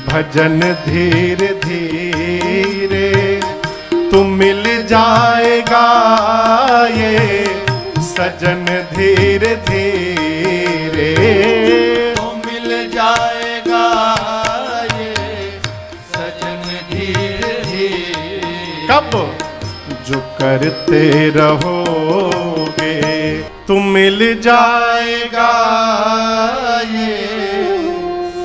भजन धीरे धीरे, तो मिल जाएगा ये सजन धीरे धीरे। तो मिल जाएगा ये सजन धीरे धीरे। कब? जो करते रहोगे तो मिल जाएगा ये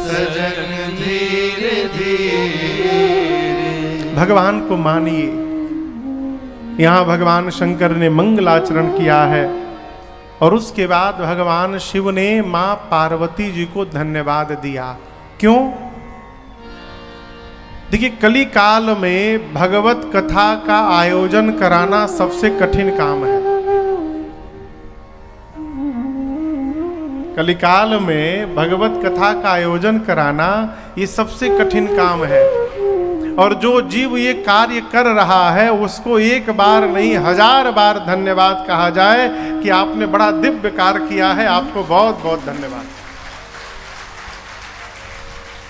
सजन धीरे धीरे। भगवान को मानिए। यहाँ भगवान शंकर ने मंगलाचरण किया है और उसके बाद भगवान शिव ने मां पार्वती जी को धन्यवाद दिया। क्यों? देखिए, कली काल में भगवत कथा का आयोजन कराना सबसे कठिन काम है। कलिकाल में भगवत कथा का आयोजन कराना ये सबसे कठिन काम है। और जो जीव ये कार्य कर रहा है उसको एक बार नहीं 1000 बार धन्यवाद कहा जाए कि आपने बड़ा दिव्य कार्य किया है, आपको बहुत बहुत धन्यवाद।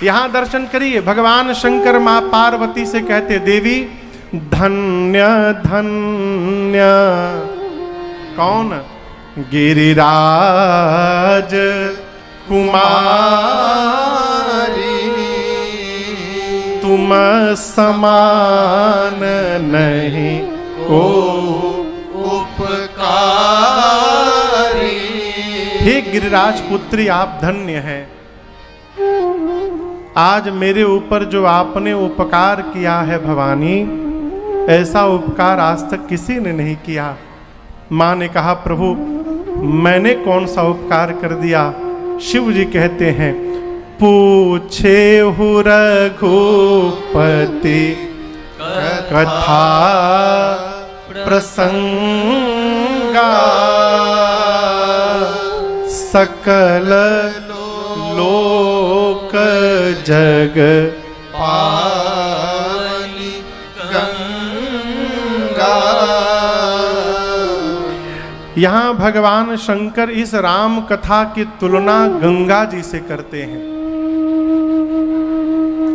यहां दर्शन करिए, भगवान शंकर मां पार्वती से कहते, देवी धन्य धन्य कौन? गिरिराज कुमारी, तुम समान नहीं को उपकारी। हे गिरिराज पुत्री, आप धन्य हैं। आज मेरे ऊपर जो आपने उपकार किया है भवानी, ऐसा उपकार आज तक किसी ने नहीं किया। माँ ने कहा, प्रभु मैंने कौन सा उपकार कर दिया? शिव जी कहते हैं, पूछे हु रघुपति कथा प्रसंगा, सकल लोक जग पाली गंगा। यहाँ भगवान शंकर इस राम कथा की तुलना गंगा जी से करते हैं।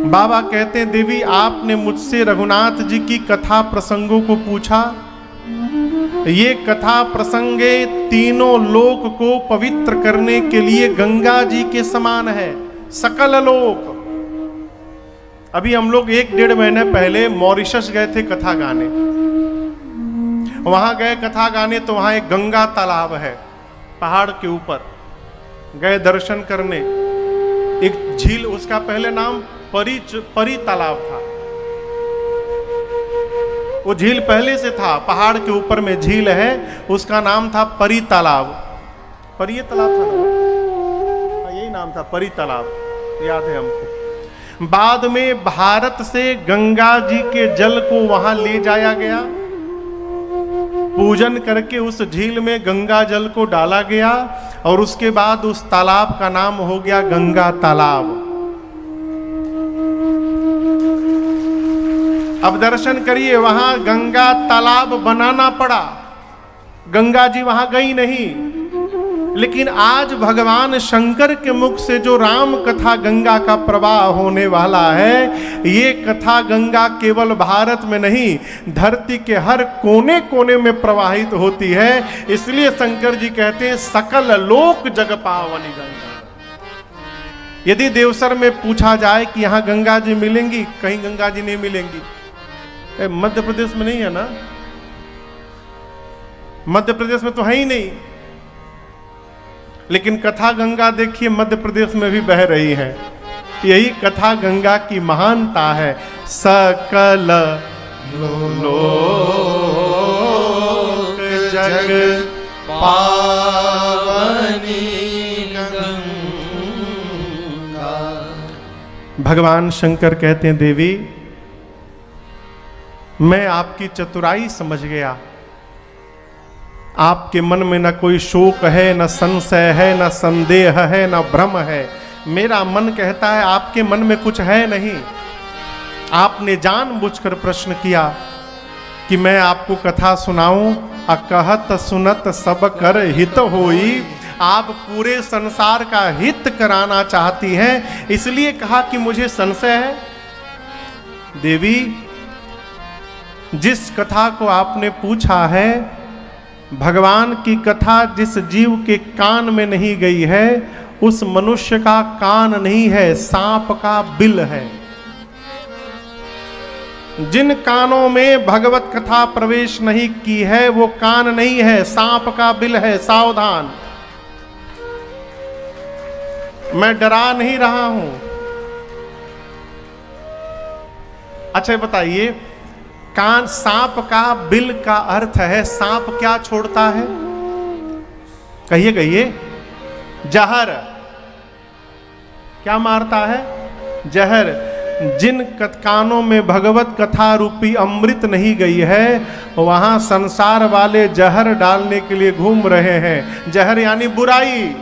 बाबा कहते हैं, देवी आपने मुझसे रघुनाथ जी की कथा प्रसंगों को पूछा। ये कथा प्रसंगे तीनों लोक को पवित्र करने के लिए गंगा जी के समान है। सकल लोक, अभी हम लोग 1-1.5 महीने पहले मॉरिशस गए थे कथा गाने। वहां गए कथा गाने तो वहां एक गंगा तालाब है, पहाड़ के ऊपर गए दर्शन करने। एक झील, उसका पहले नाम परी तालाब था। वो झील पहले से था, पहाड़ के ऊपर में झील है, उसका नाम था परी तालाब। परी तालाब था ना, यही नाम था, परी तालाब, याद है हमको। बाद में भारत से गंगा जी के जल को वहां ले जाया गया, पूजन करके उस झील में गंगा जल को डाला गया और उसके बाद उस तालाब का नाम हो गया गंगा तालाब। अब दर्शन करिए, वहां गंगा तालाब बनाना पड़ा, गंगा जी वहां गई नहीं। लेकिन आज भगवान शंकर के मुख से जो राम कथा गंगा का प्रवाह होने वाला है, ये कथा गंगा केवल भारत में नहीं, धरती के हर कोने कोने में प्रवाहित होती है। इसलिए शंकर जी कहते हैं, सकल लोक जग पावनी गंगा। यदि देवसर में पूछा जाए कि यहाँ गंगा जी मिलेंगी, कहीं गंगा जी नहीं मिलेंगी। मध्य प्रदेश में नहीं है ना, मध्य प्रदेश में तो है ही नहीं। लेकिन कथा गंगा देखिए मध्य प्रदेश में भी बह रही है। यही कथा गंगा की महानता है। सकल लोक जग पावनी गंगा। भगवान शंकर कहते हैं, देवी मैं आपकी चतुराई समझ गया। आपके मन में न कोई शोक है, न संशय है, न संदेह है, न भ्रम है। मेरा मन कहता है आपके मन में कुछ है नहीं। आपने जानबूझकर प्रश्न किया कि मैं आपको कथा सुनाऊं। अकहत सुनत सब कर हित होई। आप पूरे संसार का हित कराना चाहती हैं, इसलिए कहा कि मुझे संशय है। देवी, जिस कथा को आपने पूछा है, भगवान की कथा जिस जीव के कान में नहीं गई है, उस मनुष्य का कान नहीं है, सांप का बिल है। जिन कानों में भगवत कथा प्रवेश नहीं की है, वो कान नहीं है, सांप का बिल है। सावधान, मैं डरा नहीं रहा हूं। अच्छा बताइए, कान, सांप का बिल का अर्थ है, सांप क्या छोड़ता है? कहिए कहिए। जहर। क्या मारता है? जहर। जिन कानों में भगवत कथा रूपी अमृत नहीं गई है, वहां संसार वाले जहर डालने के लिए घूम रहे हैं। जहर यानी बुराई।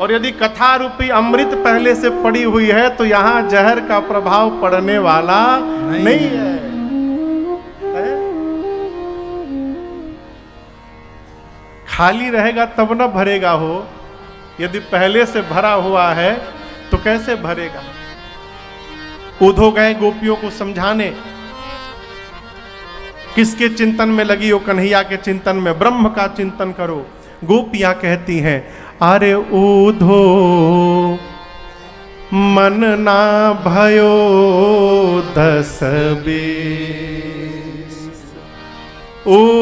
और यदि कथा रूपी अमृत पहले से पड़ी हुई है तो यहां जहर का प्रभाव पड़ने वाला नहीं है। खाली रहेगा तब न भरेगा हो, यदि पहले से भरा हुआ है तो कैसे भरेगा। उधो गए गोपियों को समझाने, किसके चिंतन में लगी हो? कन्हैया के चिंतन में, ब्रह्म का चिंतन करो। गोपियां कहती हैं, अरे उधो मन ना भयो 10 बीस, उधो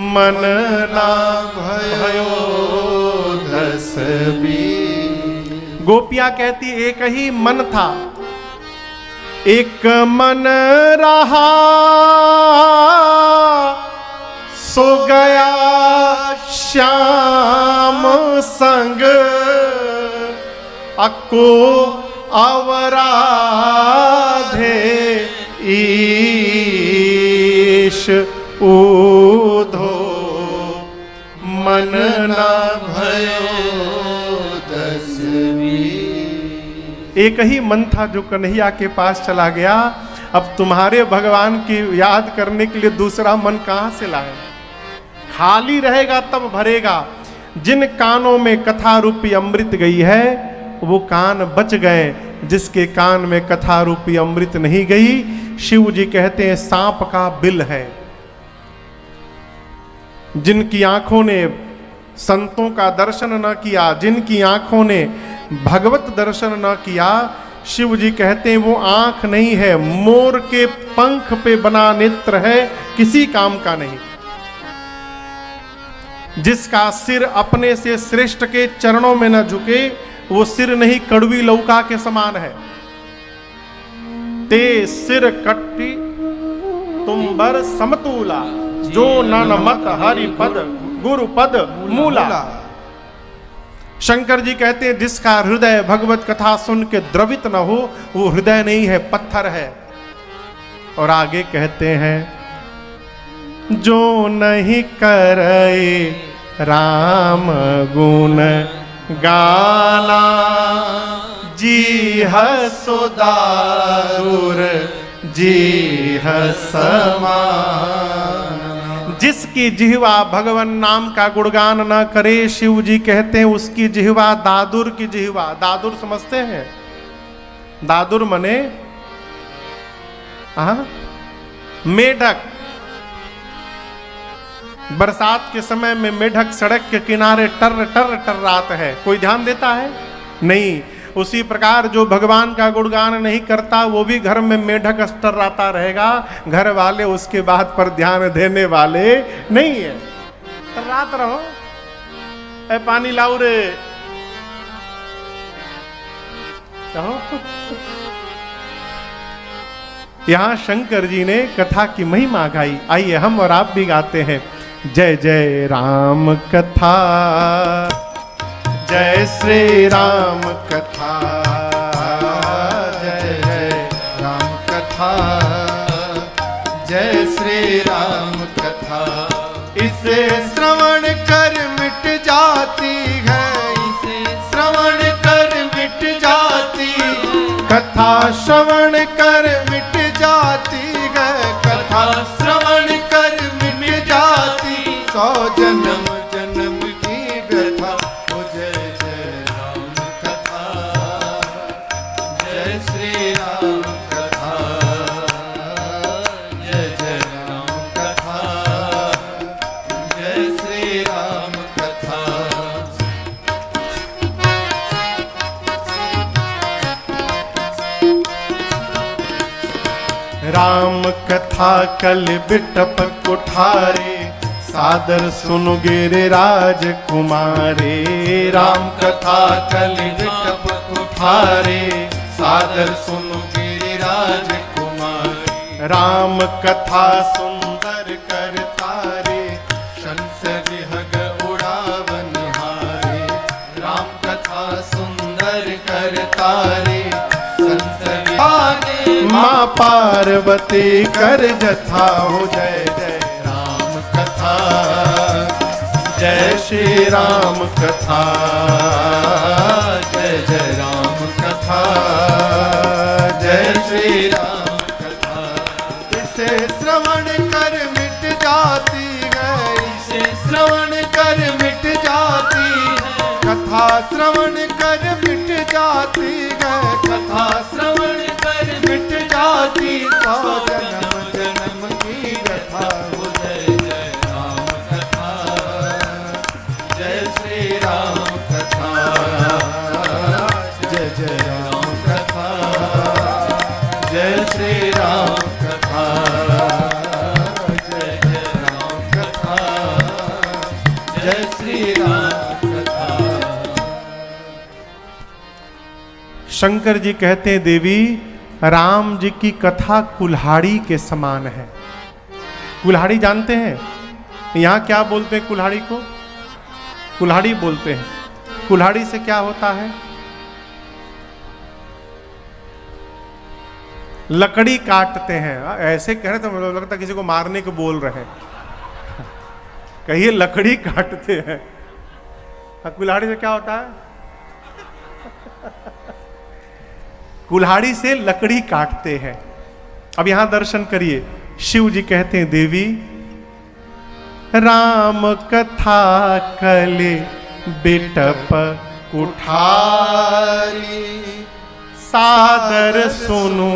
मन ना भयो 10 बीस। गोपियां कहती एक ही मन था, एक मन रहा सो गया श्याम संग, अको अवराधे ईश, उधो मन ना भयो 10 बीस। एक ही मन था जो कन्हैया के पास चला गया। अब तुम्हारे भगवान की याद करने के लिए दूसरा मन कहां से लाए? खाली रहेगा तब भरेगा। जिन कानों में कथा रूपी अमृत गई है वो कान बच गए, जिसके कान में कथा रूपी अमृत नहीं गई, शिव जी कहते हैं सांप का बिल है। जिनकी आंखों ने संतों का दर्शन न किया, जिनकी आंखों ने भगवत दर्शन न किया, शिव जी कहते हैं वो आंख नहीं है, मोर के पंख पे बना नेत्र है, किसी काम का नहीं। जिसका सिर अपने से श्रेष्ठ के चरणों में न झुके, वो सिर नहीं कड़वी लौका के समान है। ते सिर कट्टी तुम्बर समतूला, जो नन मत हरि पद गुरु पद मूला। शंकर जी कहते हैं जिसका हृदय भगवत कथा सुन के द्रवित न हो, वो हृदय नहीं है, पत्थर है। और आगे कहते हैं जो नहीं करे राम गुण गाना, जी हसुदारुर जी हसमान। जिसकी जिह्वा भगवान नाम का गुणगान न करे, शिव जी कहते हैं उसकी जिह्वा दादुर की जिह्वा। दादुर समझते हैं? दादुर मने मेढक। बरसात के समय में मेढक सड़क के किनारे टर टर टर रात है, कोई ध्यान देता है? नहीं। उसी प्रकार जो भगवान का गुणगान नहीं करता वो भी घर में मेढक टर्राता रहेगा, घर वाले उसके बात पर ध्यान देने वाले नहीं है। टर्रात रहो, ए पानी लाओ रे, कहो। यहां शंकर जी ने कथा की महिमा गाई। आइए हम और आप भी गाते हैं। जय जय राम कथा, जय श्री राम कथा, जय जय राम कथा, जय श्री राम कथा। इसे श्रवण कर मिट जाती है, इसे श्रवण कर मिट जाती, कथा श्रवण कर मिट जाती है, कथा श्रवण कर मिट जाती। 100 जन्म जन्म की व्यथा, ओ जय जय राम कथा, जय श्री राम कथा, जय जय राम कथा, जय श्री राम कथा। राम कथा कल बिटप कुठारे, सादर सुनु गिरिराज कुमारे। राम कथा कल बिटप कुठारे, सादर सुनु गिरिराज कुमारी। राम कथा सुंदर कर तारे, शंस विहग उड़ावन हारे। राम कथा सुंदर कर तारे, शंस विहग माँ पार्वती कर जथा हो। जय जय राम कथा, जय श्री राम कथा, जय जय राम कथा, जय श्री राम कथा। इसे श्रवण कर मिट जाती है, इसे श्रवण कर मिट जाती है, कथा श्रवण कर मिट जाती है, कथा श्रवण कर मिट जाती। सौ जन्म जन्म की कथा हो, जय जय राम कथा, जय श्री राम कथा, जय जय राम कथा, जय श्री राम कथा, जय जय राम कथा, जय श्री राम कथा। शंकर जी कहते हैं देवी राम जी की कथा कुल्हाड़ी के समान है। कुल्हाड़ी जानते हैं यहाँ क्या बोलते हैं? कुल्हाड़ी को कुल्हाड़ी बोलते हैं। कुल्हाड़ी से क्या होता है? लकड़ी काटते हैं। ऐसे कह रहे तो मुझे लगता किसी को मारने को बोल रहे हैं। कहिए लकड़ी काटते हैं। कुल्हाड़ी से क्या होता है? कुल्हाड़ी से लकड़ी काटते हैं। अब यहां दर्शन करिए। शिव जी कहते हैं देवी राम कथा कले बिटप कुठारी, सादर सुनो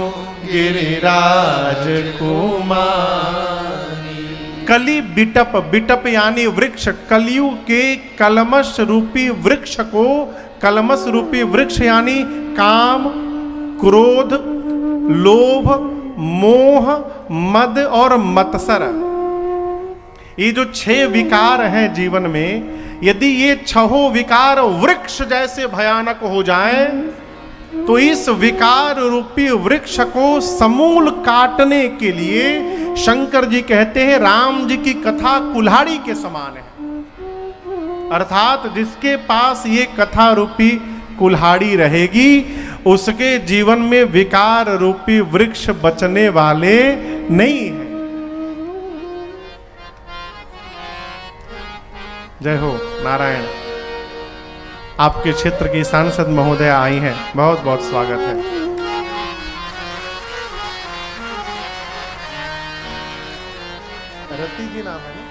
गिरिराज कुमारी। कली बिटप, बिटप यानी वृक्ष, कलियुग के कलमश रूपी वृक्ष को, कलमश रूपी वृक्ष यानी काम, क्रोध, लोभ, मोह, मद और मत्सर। ये जो 6 विकार हैं जीवन में, यदि ये 6 विकार वृक्ष जैसे भयानक हो जाएं, तो इस विकार रूपी वृक्ष को समूल काटने के लिए शंकर जी कहते हैं राम जी की कथा कुल्हाड़ी के समान है। अर्थात जिसके पास ये कथा रूपी कुल्हाड़ी रहेगी, उसके जीवन में विकार रूपी वृक्ष बचने वाले नहीं है। जय हो नारायण। आपके क्षेत्र की सांसद महोदय आई हैं, बहुत बहुत स्वागत है। रति जी नाम है ना?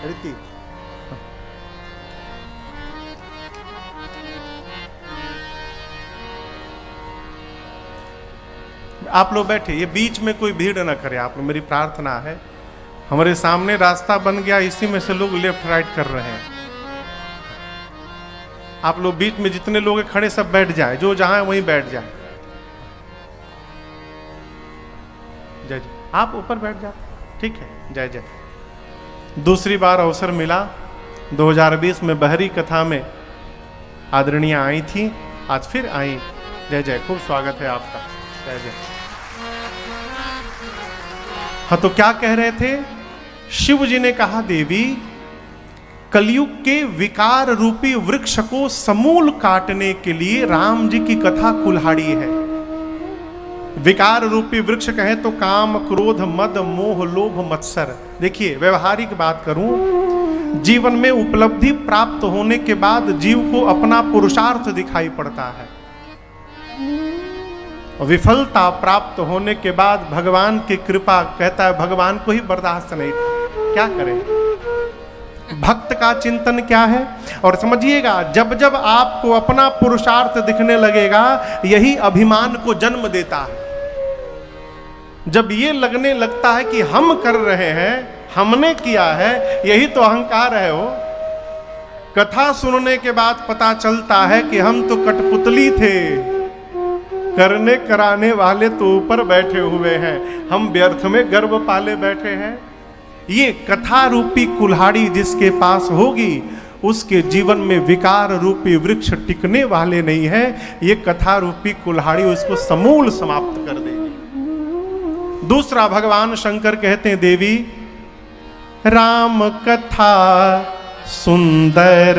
रति। आप लोग बैठे, ये बीच में कोई भीड़ ना करे आप लोग, मेरी प्रार्थना है। हमारे सामने रास्ता बन गया, इसी में से लोग लेफ्ट राइट कर रहे हैं। आप लोग बीच में जितने लोग खड़े सब बैठ जाए, जो जहां है वहीं बैठ जाए। जय जय। आप ऊपर बैठ जाए, ठीक है। जय जय। दूसरी बार अवसर मिला, 2020 में बहरी कथा में आदरणीय आई थी, आज फिर आई। जय जय, खूब स्वागत है आपका। जय जय। हाँ, तो क्या कह रहे थे? शिव जी ने कहा देवी कलयुग के विकार रूपी वृक्ष को समूल काटने के लिए राम जी की कथा कुल्हाड़ी है। विकार रूपी वृक्ष कहें तो काम, क्रोध, मद, मोह, लोभ, मत्सर। देखिए व्यवहारिक बात करूं, जीवन में उपलब्धि प्राप्त होने के बाद जीव को अपना पुरुषार्थ दिखाई पड़ता है। विफलता प्राप्त होने के बाद भगवान की कृपा, कहता है भगवान को ही बर्दाश्त नहीं था, क्या करें। भक्त का चिंतन क्या है? और समझिएगा, जब जब आपको अपना पुरुषार्थ दिखने लगेगा, यही अभिमान को जन्म देता है। जब ये लगने लगता है कि हम कर रहे हैं, हमने किया है, यही तो अहंकार है। वो कथा सुनने के बाद पता चलता है कि हम तो कठपुतली थे, करने कराने वाले तो ऊपर बैठे हुए हैं, हम व्यर्थ में गर्व पाले बैठे हैं। ये कथा रूपी कुल्हाड़ी जिसके पास होगी, उसके जीवन में विकार रूपी वृक्ष टिकने वाले नहीं है। ये कथा रूपी कुल्हाड़ी उसको समूल समाप्त कर देगी। दूसरा, भगवान शंकर कहते हैं देवी राम कथा सुंदर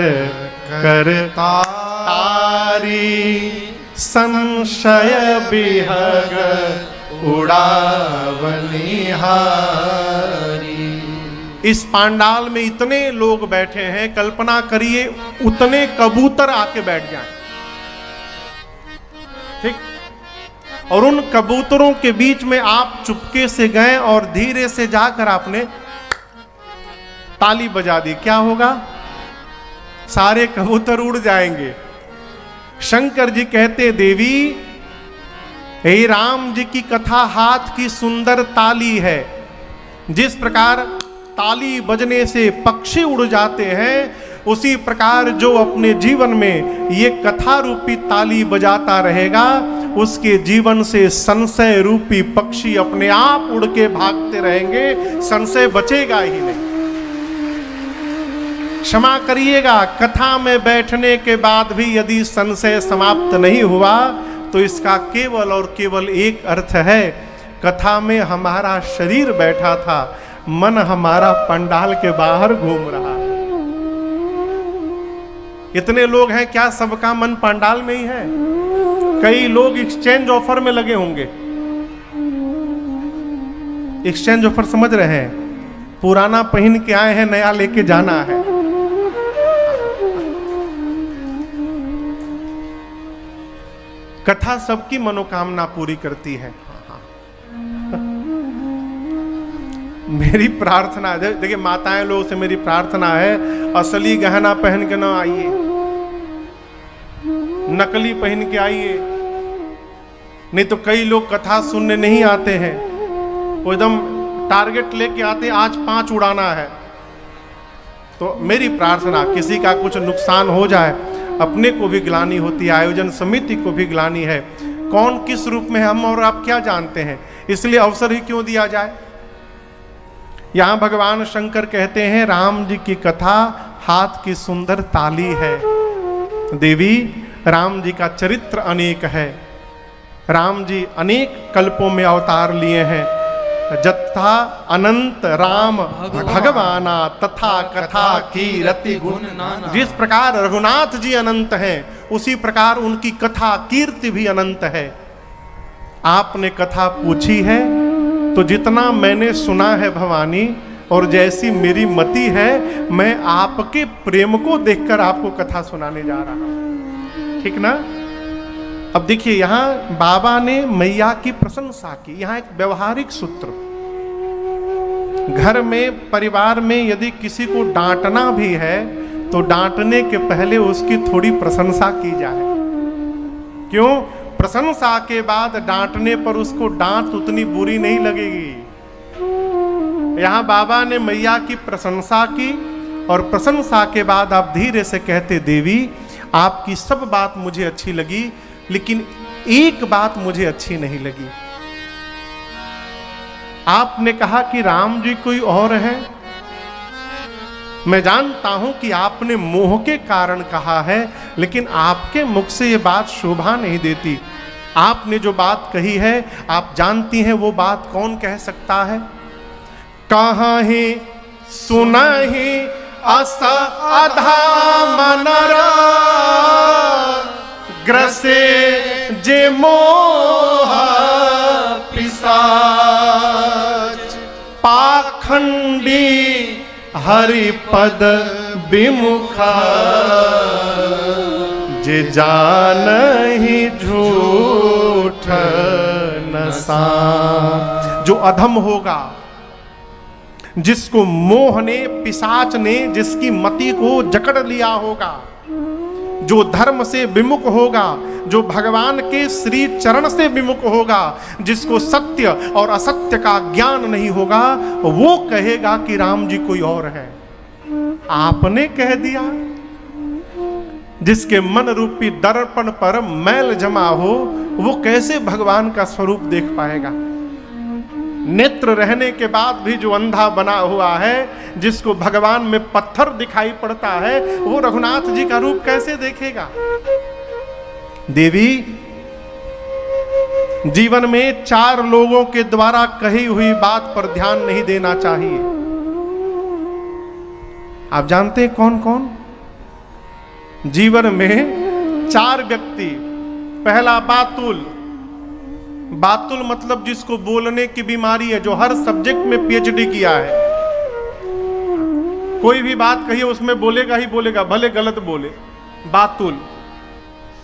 करता तारी, संशय बिहग उड़ावनिहारी। इस पांडाल में इतने लोग बैठे हैं, कल्पना करिए उतने कबूतर आके बैठ जाएं, ठीक। और उन कबूतरों के बीच में आप चुपके से गए और धीरे से जाकर आपने ताली बजा दी, क्या होगा? सारे कबूतर उड़ जाएंगे। शंकर जी कहते, देवी हे राम जी की कथा हाथ की सुंदर ताली है। जिस प्रकार ताली बजने से पक्षी उड़ जाते हैं, उसी प्रकार जो अपने जीवन में ये कथा रूपी ताली बजाता रहेगा, उसके जीवन से संशय रूपी पक्षी अपने आप उड़ के भागते रहेंगे, संशय बचेगा ही नहीं। क्षमा करिएगा, कथा में बैठने के बाद भी यदि संशय समाप्त नहीं हुआ तो इसका केवल और केवल एक अर्थ है, कथा में हमारा शरीर बैठा था, मन हमारा पंडाल के बाहर घूम रहा है। इतने लोग हैं, क्या सबका मन पंडाल में ही है? कई लोग एक्सचेंज ऑफर में लगे होंगे। एक्सचेंज ऑफर समझ रहे हैं? पुराना पहन के आए हैं, नया लेके जाना है। कथा सबकी मनोकामना पूरी करती है। मेरी प्रार्थना है, देखिए माताएं लोगों से मेरी प्रार्थना है, असली गहना पहन के ना आइए, नकली पहन के आइए। नहीं तो कई लोग कथा सुनने नहीं आते हैं, वो एकदम टारगेट लेके आते, आज 5 उड़ाना है। तो मेरी प्रार्थना, किसी का कुछ नुकसान हो जाए, अपने को भी ग्लानि होती है, आयोजन समिति को भी ग्लानि है। कौन किस रूप में हम और आप क्या जानते हैं, इसलिए अवसर ही क्यों दिया जाए। यहां भगवान शंकर कहते हैं, राम जी की कथा हाथ की सुंदर ताली है। देवी, राम जी का चरित्र अनेक है। राम जी अनेक कल्पों में अवतार लिए हैं। जथा अनंत राम भगवाना तथा कथा की रति गुण नाना। जिस प्रकार रघुनाथ जी अनंत हैं, उसी प्रकार उनकी कथा कीर्ति भी अनंत है। आपने कथा पूछी है, तो जितना मैंने सुना है भवानी, और जैसी मेरी मति है, मैं आपके प्रेम को देखकर आपको कथा सुनाने जा रहा हूं, ठीक ना। अब देखिए, यहां बाबा ने मैया की प्रशंसा की। यहां एक व्यवहारिक सूत्र, घर में परिवार में यदि किसी को डांटना भी है, तो डांटने के पहले उसकी थोड़ी प्रशंसा की जाए। क्यों? प्रशंसा के बाद डांटने पर उसको डांट उतनी बुरी नहीं लगेगी। यहां बाबा ने मैया की प्रशंसा की, और प्रशंसा के बाद आप धीरे से कहते, देवी आपकी सब बात मुझे अच्छी लगी, लेकिन एक बात मुझे अच्छी नहीं लगी। आपने कहा कि राम जी कोई और है। मैं जानता हूं कि आपने मोह के कारण कहा है, लेकिन आपके मुख से ये बात शोभा नहीं देती। आपने जो बात कही है, आप जानती हैं वो बात कौन कह सकता है? कहाँ ही सुना ही अस अधा मनरा, ग्रसे जे मोह पिशाच, पाखंडी हरिपद विमुखा, जे जानहि झूठ नसा। जो अधम होगा, जिसको मोह ने, पिशाच ने, जिसकी मति को जकड़ लिया होगा, जो धर्म से विमुख होगा, जो भगवान के श्री चरण से विमुख होगा, जिसको सत्य और असत्य का ज्ञान नहीं होगा, वो कहेगा कि राम जी कोई और है। आपने कह दिया। जिसके मन रूपी दर्पण पर मैल जमा हो, वो कैसे भगवान का स्वरूप देख पाएगा? नेत्र रहने के बाद भी जो अंधा बना हुआ है, जिसको भगवान में पत्थर दिखाई पड़ता है, वो रघुनाथ जी का रूप कैसे देखेगा? देवी, जीवन में 4 लोगों के द्वारा कही हुई बात पर ध्यान नहीं देना चाहिए। आप जानते हैं कौन कौन? जीवन में 4 व्यक्ति। पहला बातुल। बातुल मतलब जिसको बोलने की बीमारी है, जो हर सब्जेक्ट में PhD किया है। कोई भी बात कही उसमें बोलेगा ही बोलेगा, भले गलत बोले, बातुल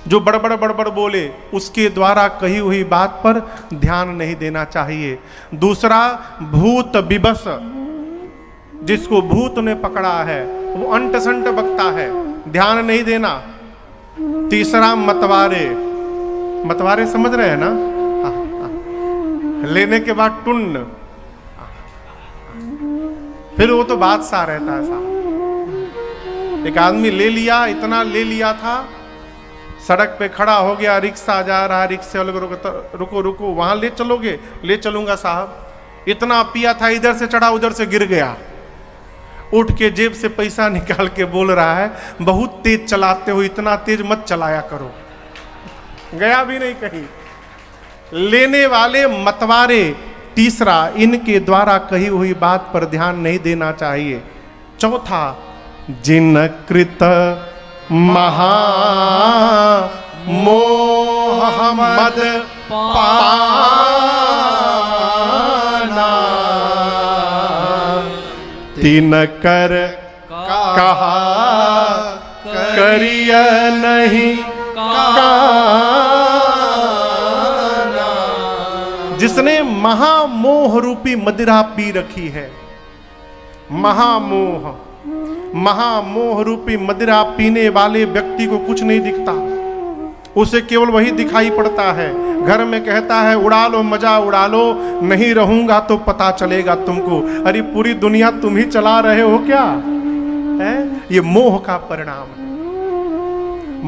जो बड़बड़ बोले उसके द्वारा कही हुई बात पर ध्यान नहीं देना चाहिए। दूसरा, भूत विवश, जिसको भूत ने पकड़ा है वो अंट संट बकता है, ध्यान नहीं देना। तीसरा, मतवारे, मतवारे समझ रहे हैं ना, लेने के बाद टुन्न, फिर वो तो बादशाह रहता है साहब। एक आदमी ले लिया, इतना ले लिया था, सड़क पे खड़ा हो गया, रिक्शा जा रहा, रिक्शे वाले को रुको रुको, वहां ले चलोगे? ले चलूंगा साहब। इतना पिया था, इधर से चढ़ा उधर से गिर गया, उठ के जेब से पैसा निकाल के बोल रहा है, बहुत तेज चलाते हो, इतना तेज मत चलाया करो। गया भी नहीं कहीं। लेने वाले मतवारे। तीसरा, इनके द्वारा कही हुई बात पर ध्यान नहीं देना चाहिए। चौथा, जिन कृत महा मोह मद पाना, तीन कर कहा करिय नहीं काना। जिसने महामोह रूपी मदिरा पी रखी है, महामोह, महामोह रूपी मदिरा पीने वाले व्यक्ति को कुछ नहीं दिखता, उसे केवल वही दिखाई पड़ता है। घर में कहता है उड़ा लो, मजा उड़ा लो, नहीं रहूंगा तो पता चलेगा तुमको। अरे पूरी दुनिया तुम ही चला रहे हो क्या है? ये मोह का परिणाम है।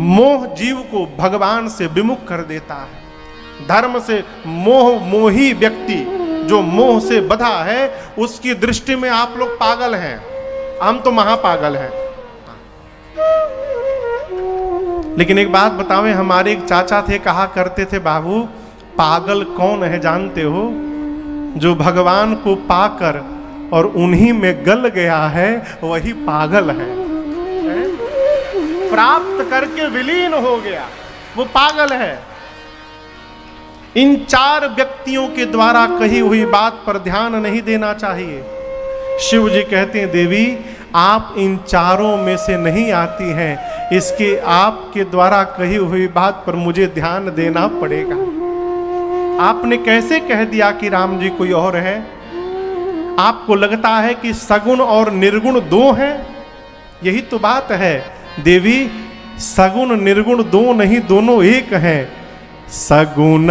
मोह जीव को भगवान से विमुख कर देता है। धर्म से मोही व्यक्ति जो मोह से बधा है, उसकी दृष्टि में आप लोग पागल हैं, हम तो महापागल हैं। लेकिन एक बात बतावें, हमारे एक चाचा थे, कहा करते थे, बाबू पागल कौन है जानते हो? जो भगवान को पाकर और उन्हीं में गल गया है, वही पागल है। प्राप्त करके विलीन हो गया, वो पागल है। इन चार व्यक्तियों के द्वारा कही हुई बात पर ध्यान नहीं देना चाहिए। शिव जी कहते हैं, देवी आप इन चारों में से नहीं आती हैं, इसके आपके द्वारा कही हुई बात पर मुझे ध्यान देना पड़ेगा। आपने कैसे कह दिया कि राम जी कोई और है? आपको लगता है कि सगुण और निर्गुण दो हैं? यही तो बात है देवी, सगुण निर्गुण दो नहीं, दोनों एक हैं। सगुण